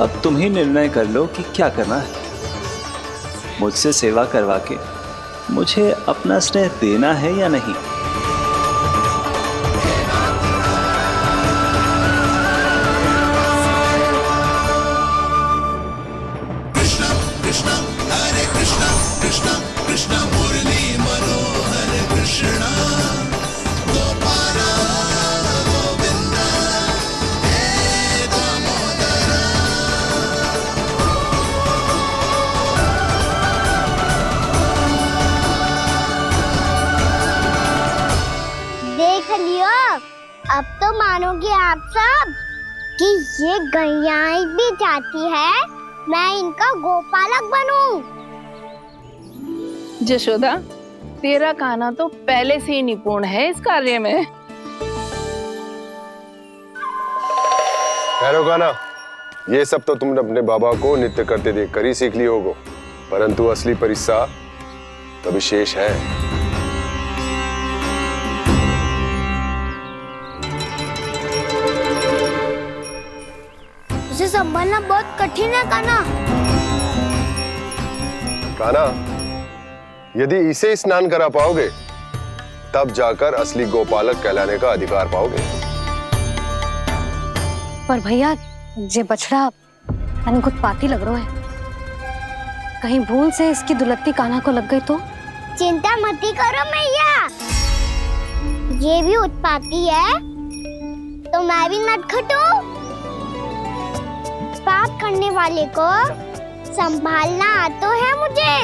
अब तुम ही निर्णय कर लो कि क्या करना है। मुझसे सेवा करवा के मुझे अपना स्नेह देना है या नहीं। कृष्ण कृष्ण हरे कृष्ण, कृष्ण कृष्ण मुरली मनोहर कृष्ण, गोपाल गोविंद हे दामोदर। देख लियो, अब तो मानोगे आप सब कि ये गैयाएं भी चाहती है मैं इनका गोपालक बनूं। जशोदा, तेरा कान्हा तो पहले से ही निपुण है इस कार्य में। ठहरो कान्हा, ये सब तो तुमने अपने बाबा को नृत्य करते देख कर ही सीख ली होगो, परंतु असली परिश्रम तो विशेष है। उसे संभालना बहुत कठिन है कान्हा। कान्हा, यदि इसे स्नान करा पाओगे तब जाकर असली गोपालक कहलाने का अधिकार पाओगे। पर भैया, ये बछड़ा तनिक उत्पाती लग रहा है। कहीं भूल से इसकी दुलत्ती कान्हा को लग गई तो? चिंता मती करो मैया, ये भी उत्पाती है तो मैं भी नटखट हूँ। पाप करने वाले को संभालना आता है मुझे।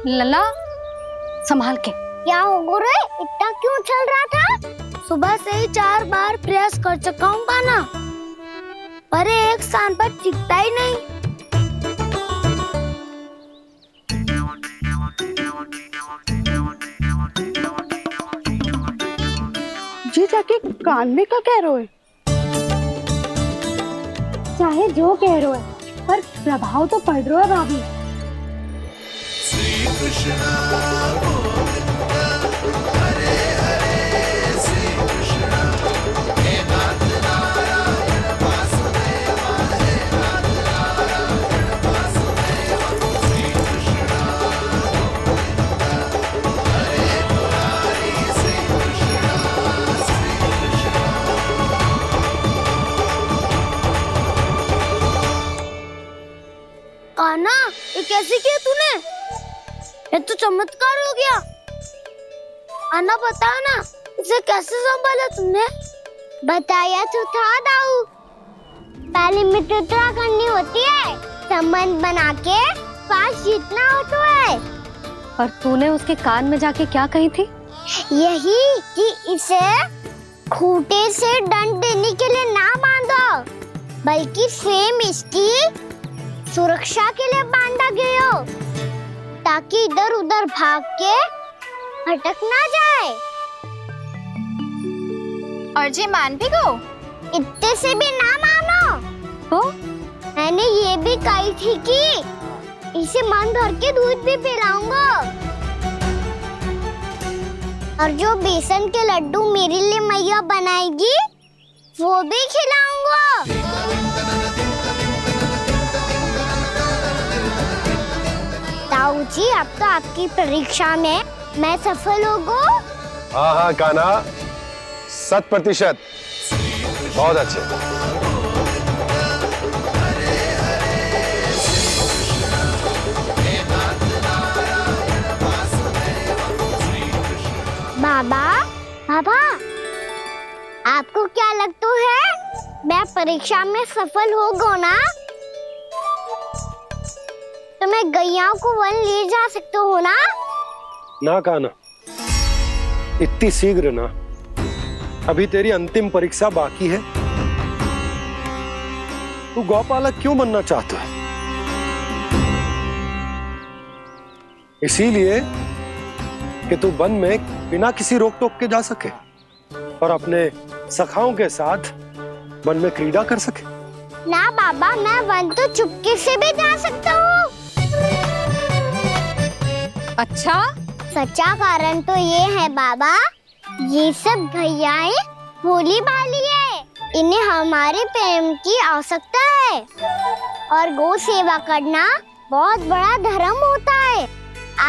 लला, संभाल के। क्या हो गुरु, इतना क्यों चल रहा था? सुबह से ही 4 बार प्रयास कर चुका हूँ कान्हा, पर एक स्थान पर टिकता ही नहीं। जी जाके कान में क्या कह रहे हो? चाहे जो कह रहे हो, पर प्रभाव तो पड़ रहा है भाभी। श्री कृष्ण गोविंद हरे हरे, श्री कृष्ण हे नाथ नारायण वासुदेव हे कान्हा, ये कैसे किया तूने? ये तो चमत्कार हो गया। अन्ना बता ना, इसे कैसे संभाला तुमने? बताया तो था दाऊ। पहले मित्रता करनी होती है, संबंध बना के पास जीतना होता है। और तूने उसके कान में जाके क्या कही थी? यही कि इसे खूंटे से दंड देने के लिए ना बांधो, बल्कि स्वयं इसकी सुरक्षा के लिए बांधा गया हो, ताकि इधर उधर भाग के भटक ना जाए। और जी मान भी गो? इतने से भी ना मानो। तो मैंने ये भी कही थी कि इसे मन भर के दूध भी पिलाऊंगा, और जो बेसन के लड्डू मेरे लिए मैया बनाएगी वो भी खिलाऊंगा। ताऊ जी, अब तो आपकी परीक्षा में मैं सफल होगा। हाँ हाँ कान्हा, 100%। बहुत अच्छे। बाबा, बाबा, आपको क्या लगता है मैं परीक्षा में सफल होगा ना? तो मैं गैया को वन ले जा सकता हूँ ना? ना कान्हा, इतनी शीघ्र ना। अभी तेरी अंतिम परीक्षा बाकी है। तू गौपालक क्यों बनना चाहता है? इसीलिए कि तू वन में बिना किसी रोक टोक के जा सके और अपने सखाओं के साथ वन में क्रीड़ा कर सके। ना बाबा, मैं वन तो चुपके से भी जा सकता हूँ। अच्छा? सच्चा कारण तो ये है बाबा, ये सब भैयाएं भोली भाली है, इन्हें हमारे प्रेम की आवश्यकता है, और गौ सेवा करना बहुत बड़ा धर्म होता है।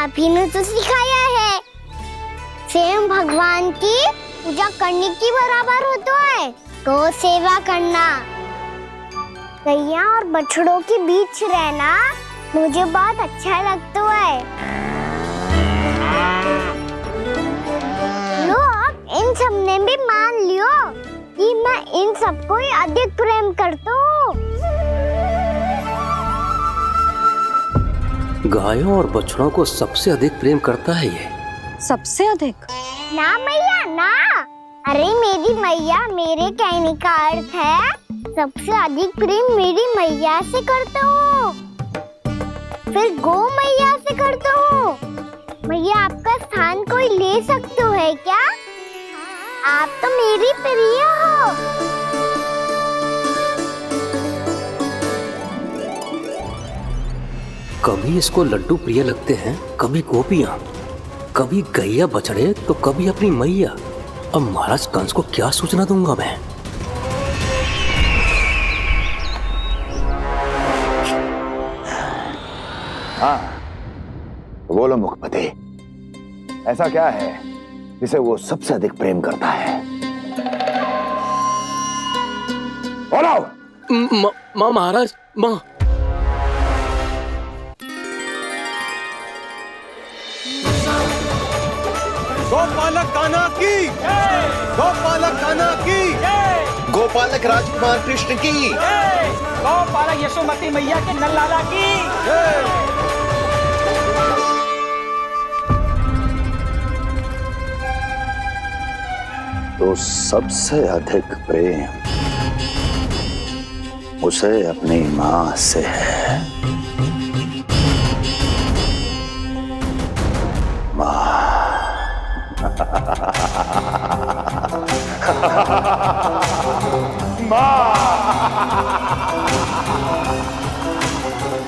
आप ही ने तो सिखाया है, स्वयं भगवान की पूजा करने की बराबर होता है गौ सेवा करना। गैया और बछड़ों के बीच रहना मुझे बहुत अच्छा लगता है। लो, अब इन सब ने भी मान लियो कि मैं इन सबको ही अधिक प्रेम करता हूँ। गायों और बछड़ों को सबसे अधिक प्रेम करता है ये। सबसे अधिक? ना मैया ना, अरे मेरी मैया, मेरे कहने का अर्थ है सबसे अधिक प्रेम मेरी मैया से करता हूँ, फिर गौ मैया से करता हूँ। मैया, आपका स्थान कोई ले सकते है क्या? आप तो मेरी प्रिय हो। कभी इसको लड्डू प्रिय लगते हैं, कभी गोपियां, कभी गैया बछड़े, तो कभी अपनी मैया। अब महाराज कंस को क्या सूचना दूंगा मैं? हाँ, बोलो मुखपति, ऐसा क्या है जिसे वो सबसे अधिक प्रेम करता है? बोलो। माँ महाराज, माँ। गोपालक कान्हा की, गोपालक कान्हा की, गोपालक राजकुमार कृष्ण की, गौपालक यशोमती मैया के नल्लाला की। तो सबसे अधिक प्रेम उसे अपनी मां से है।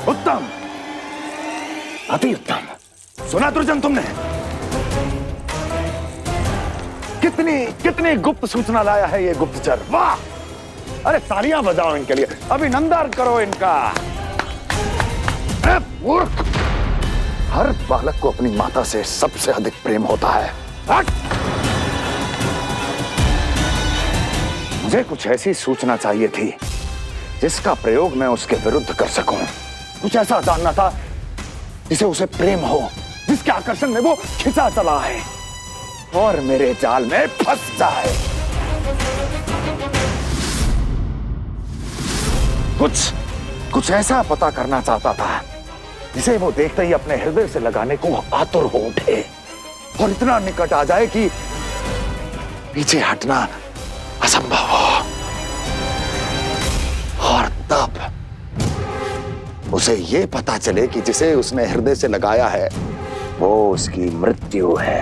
उत्तम, अति उत्तम। सुना दुर्जन तुमने? कितनी कितनी गुप्त सूचना लाया है ये गुप्तचर। वाह! अरे तालियां बजाओ इनके लिए, अभिनंदन करो इनका। मूर्ख! हर बालक को अपनी माता से सबसे अधिक प्रेम होता है। मुझे कुछ ऐसी सूचना चाहिए थी जिसका प्रयोग मैं उसके विरुद्ध कर सकूं, कुछ ऐसा जानना था जिसे उसे प्रेम हो, जिसके आकर्षण में वो खिंचा चला है और मेरे जाल में फंस जाए। कुछ ऐसा पता करना चाहता था जिसे वो देखते ही अपने हृदय से लगाने को आतुर हो उठे और इतना निकट आ जाए कि पीछे हटना असंभव हो। और तब उसे ये पता चले कि जिसे उसने हृदय से लगाया है वो उसकी मृत्यु है।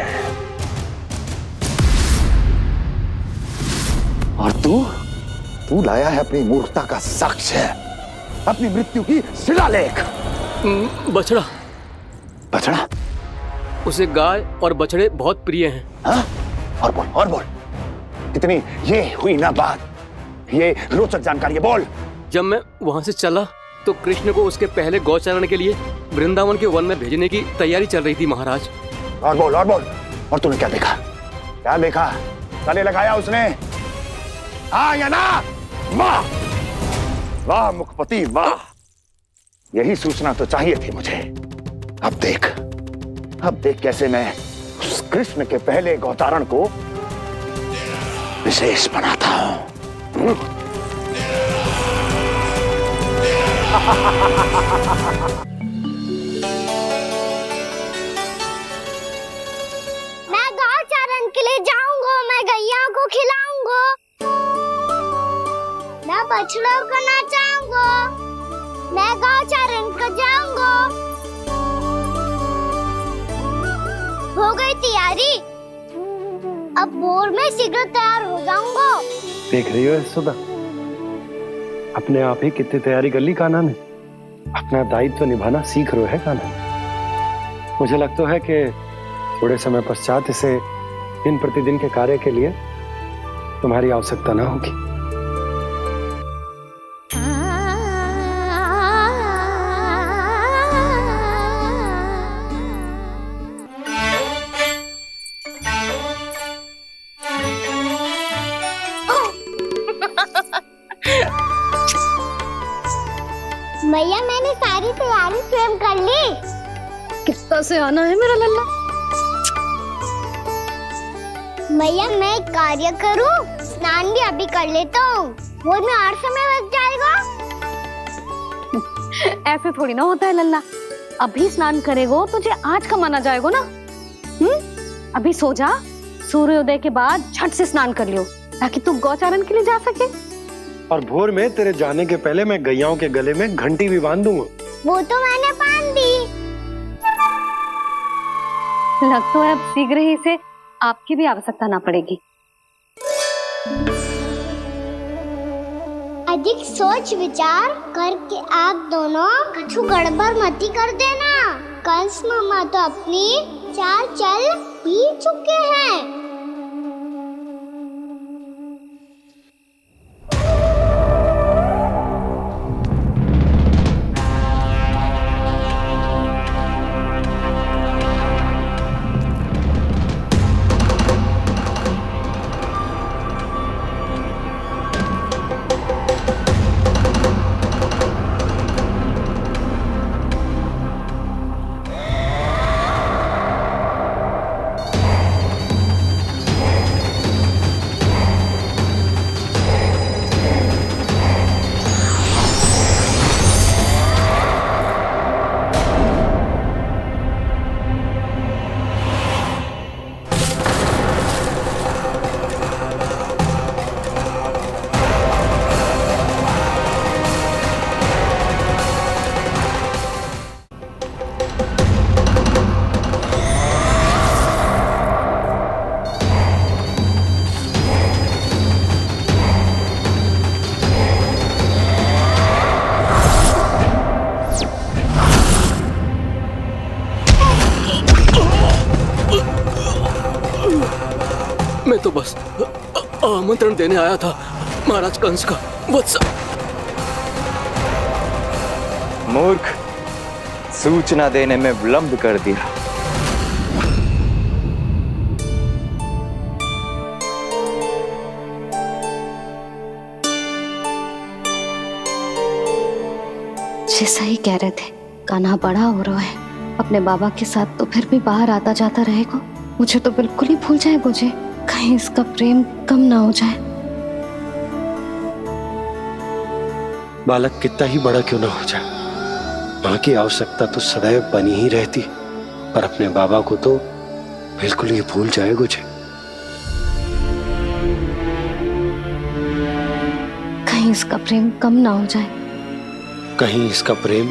और तू लाया है अपनी मूर्खता का साक्ष्य, अपनी मृत्यु की शिलालेख। बछड़ा। बछड़ा? उसे गाय और बछड़े बहुत प्रिय हैं। हाँ? और बोल कितनी ये हुई ना बात, ये रोचक जानकारी है, बोल। जब मैं वहां से चला तो कृष्ण को उसके पहले गौचारण के लिए वृंदावन के वन में भेजने की तैयारी चल रही थी महाराज। और बोल। और तूने क्या देखा? गले लगाया उसने? हाँ या ना? वाह मुखपति वाह, यही सूचना तो चाहिए थी मुझे। अब देख कैसे मैं उस कृष्ण के पहले गौचारण को विशेष बनाता हूं। मैं गौचारण के लिए जाऊंगा, मैं गैया को खिलाऊंगा, मैं बछड़ों को नचाऊंगा, मैं गौचारण को जाऊंगा। हो गई तैयारी, अब भोर में शीघ्र तैयार हो जाऊंगा। देख रही हो यशोदा, अपने आप ही कितनी तैयारी कर ली कान्हा ने। अपना दायित्व निभाना सीख रहे है कान्हा। मुझे लगता है कि थोड़े समय पश्चात इसे दिन प्रतिदिन के कार्य के लिए तुम्हारी आवश्यकता ना होगी। मैया मैंने सारी तैयारी स्वयं कर ली। कितना से आना है मेरा लल्ला? मैया मैं एक कार्य करूं, स्नान भी अभी कर लेता हूँ, वो में और समय लग जाएगा। ऐसे थोड़ी ना होता है लल्ला, अभी स्नान करेगो तुझे आज का माना जाएगा ना। अभी सो जा, सूर्योदय के बाद झट से स्नान कर लियो ताकि तू गौचारण के लिए जा सके। और भोर में तेरे जाने के पहले मैं गैयाओं के गले में घंटी भी बांध दूंगा। वो तो मैंने बांध दी। लगता है अब शीघ्र ही इसे आपकी भी आवश्यकता ना पड़ेगी। अधिक सोच विचार करके आप दोनों कछु गड़बड़ मती कर देना। कंस मामा तो अपनी चाल चल भी चुके हैं। मैं तो बस आमंत्रण देने आया था महाराज कंस का। वत्स मूर्ख, सूचना देने में विलंब कर दिया। जी सही कह रहे थे, कान्हा बड़ा हो रहा है, अपने बाबा के साथ तो फिर भी बाहर आता जाता रहेगा। मुझे तो बिल्कुल ही भूल जाए मुझे, कहीं इसका प्रेम कम ना हो जाए। बालक कितना ही बड़ा क्यों ना हो जाए, माँ की आवश्यकता तो सदैव बनी ही रहती, पर अपने बाबा को तो बिल्कुल ही भूल जाए मुझे। कहीं इसका प्रेम कम ना हो जाए, कहीं इसका प्रेम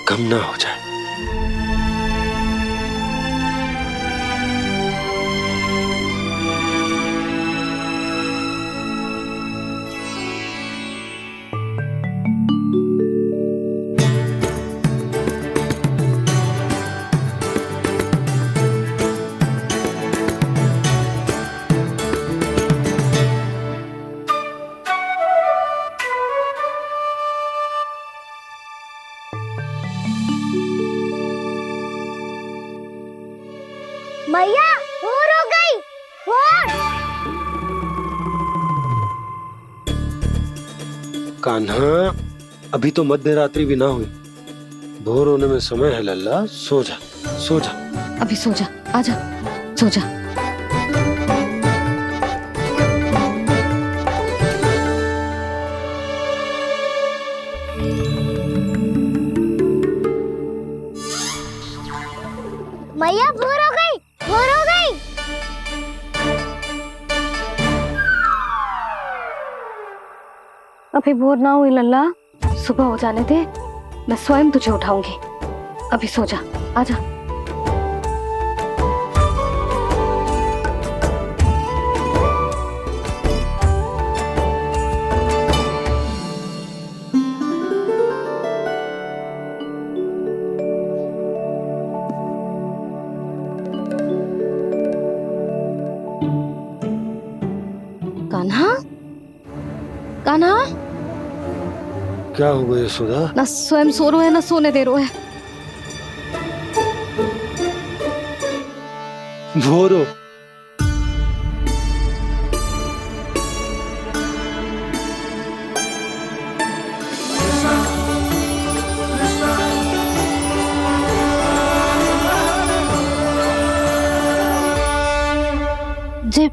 कम ना हो जाए। मैया भोर हो गई, भोर। कान्हा, अभी तो मध्य रात्रि भी ना हुई, भोर होने में समय है लल्ला, सो जा सो जा। अभी सो जा, आजा सो जा। मैया भोर हो गई, भोर हो गई। अभी भोर ना हुई लल्ला, सुबह हो जाने दे, मैं स्वयं तुझे उठाऊंगी। अभी सो जा, आजा। कान्हा, कान्हा, क्या हो गया यशोदा? ना स्वयं सो रो है ना सोने दे रो है। भोर हो। जे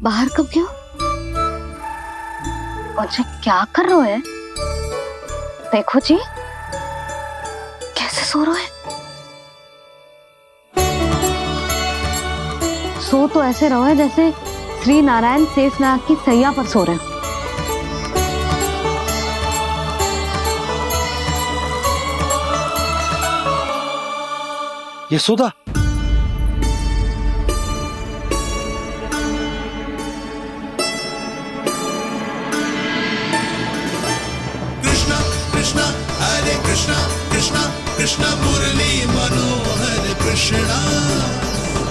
बाहर कब गयो? मुझे क्या कर रहे हो है? देखो जी, कैसे सो रहे है। सो तो ऐसे रहो है जैसे श्री नारायण शेषनाग की सैया पर सो रहे हैं। यशोदा, कृष्णा कृष्णा हरे कृष्णा कृष्णा कृष्णा मुरली मनोहर कृष्णा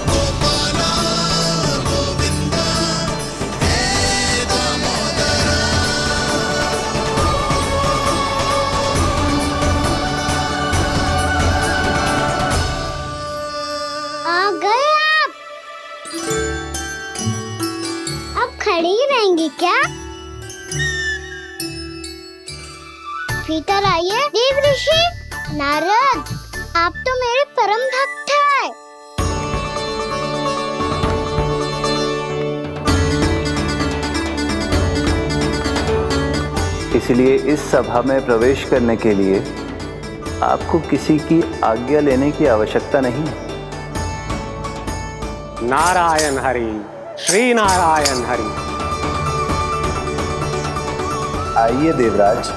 गोपाला गोविंदा हे दामोदरा। आ गए आप। अब खड़ी ही रहेंगी क्या? भीतर आइए। देव ऋषि नारद, आप तो मेरे परम भक्त हैं। इसलिए इस सभा में प्रवेश करने के लिए आपको किसी की आज्ञा लेने की आवश्यकता नहीं। नारायण हरि, श्री नारायण हरि। आइए देवराज,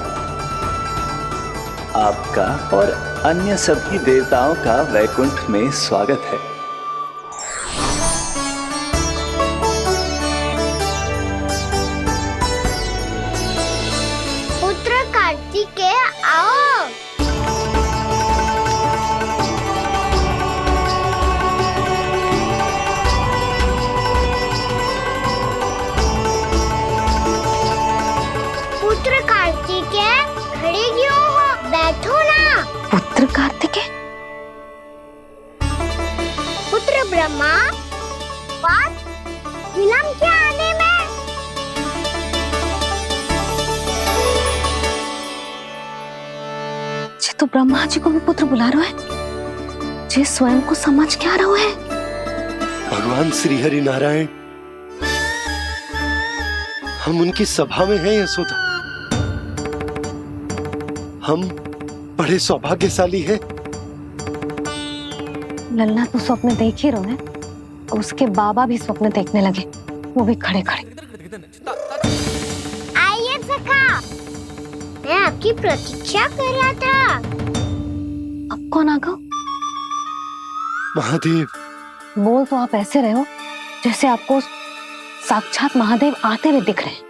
आपका और अन्य सभी देवताओं का वैकुंठ में स्वागत है। पुत्र कार्तिकेय आओ। पुत्र कार्तिकेय खड़े क्यों हो? बैठो ना। पुत्र कार्तिकेय, पुत्र ब्रह्मा, बस विलंब क्या आने में? जी तो ब्रह्मा जी को भी पुत्र बुला रहे है, जी स्वयं को समझ क्या रहा है। भगवान श्री हरि नारायण, हम उनकी सभा में हैं यशोदा। हम बड़े सौभाग्यशाली हैं। लल्ला तो स्वप्न देख ही रहे हैं, उसके बाबा भी स्वप्न देखने लगे, वो भी खड़े खड़े। आइए सखा, मैं आपकी प्रतीक्षा कर रहा था। अब कौन आ गया? महादेव। बोल तो आप ऐसे रहे हो जैसे आपको साक्षात महादेव आते हुए दिख रहे हैं।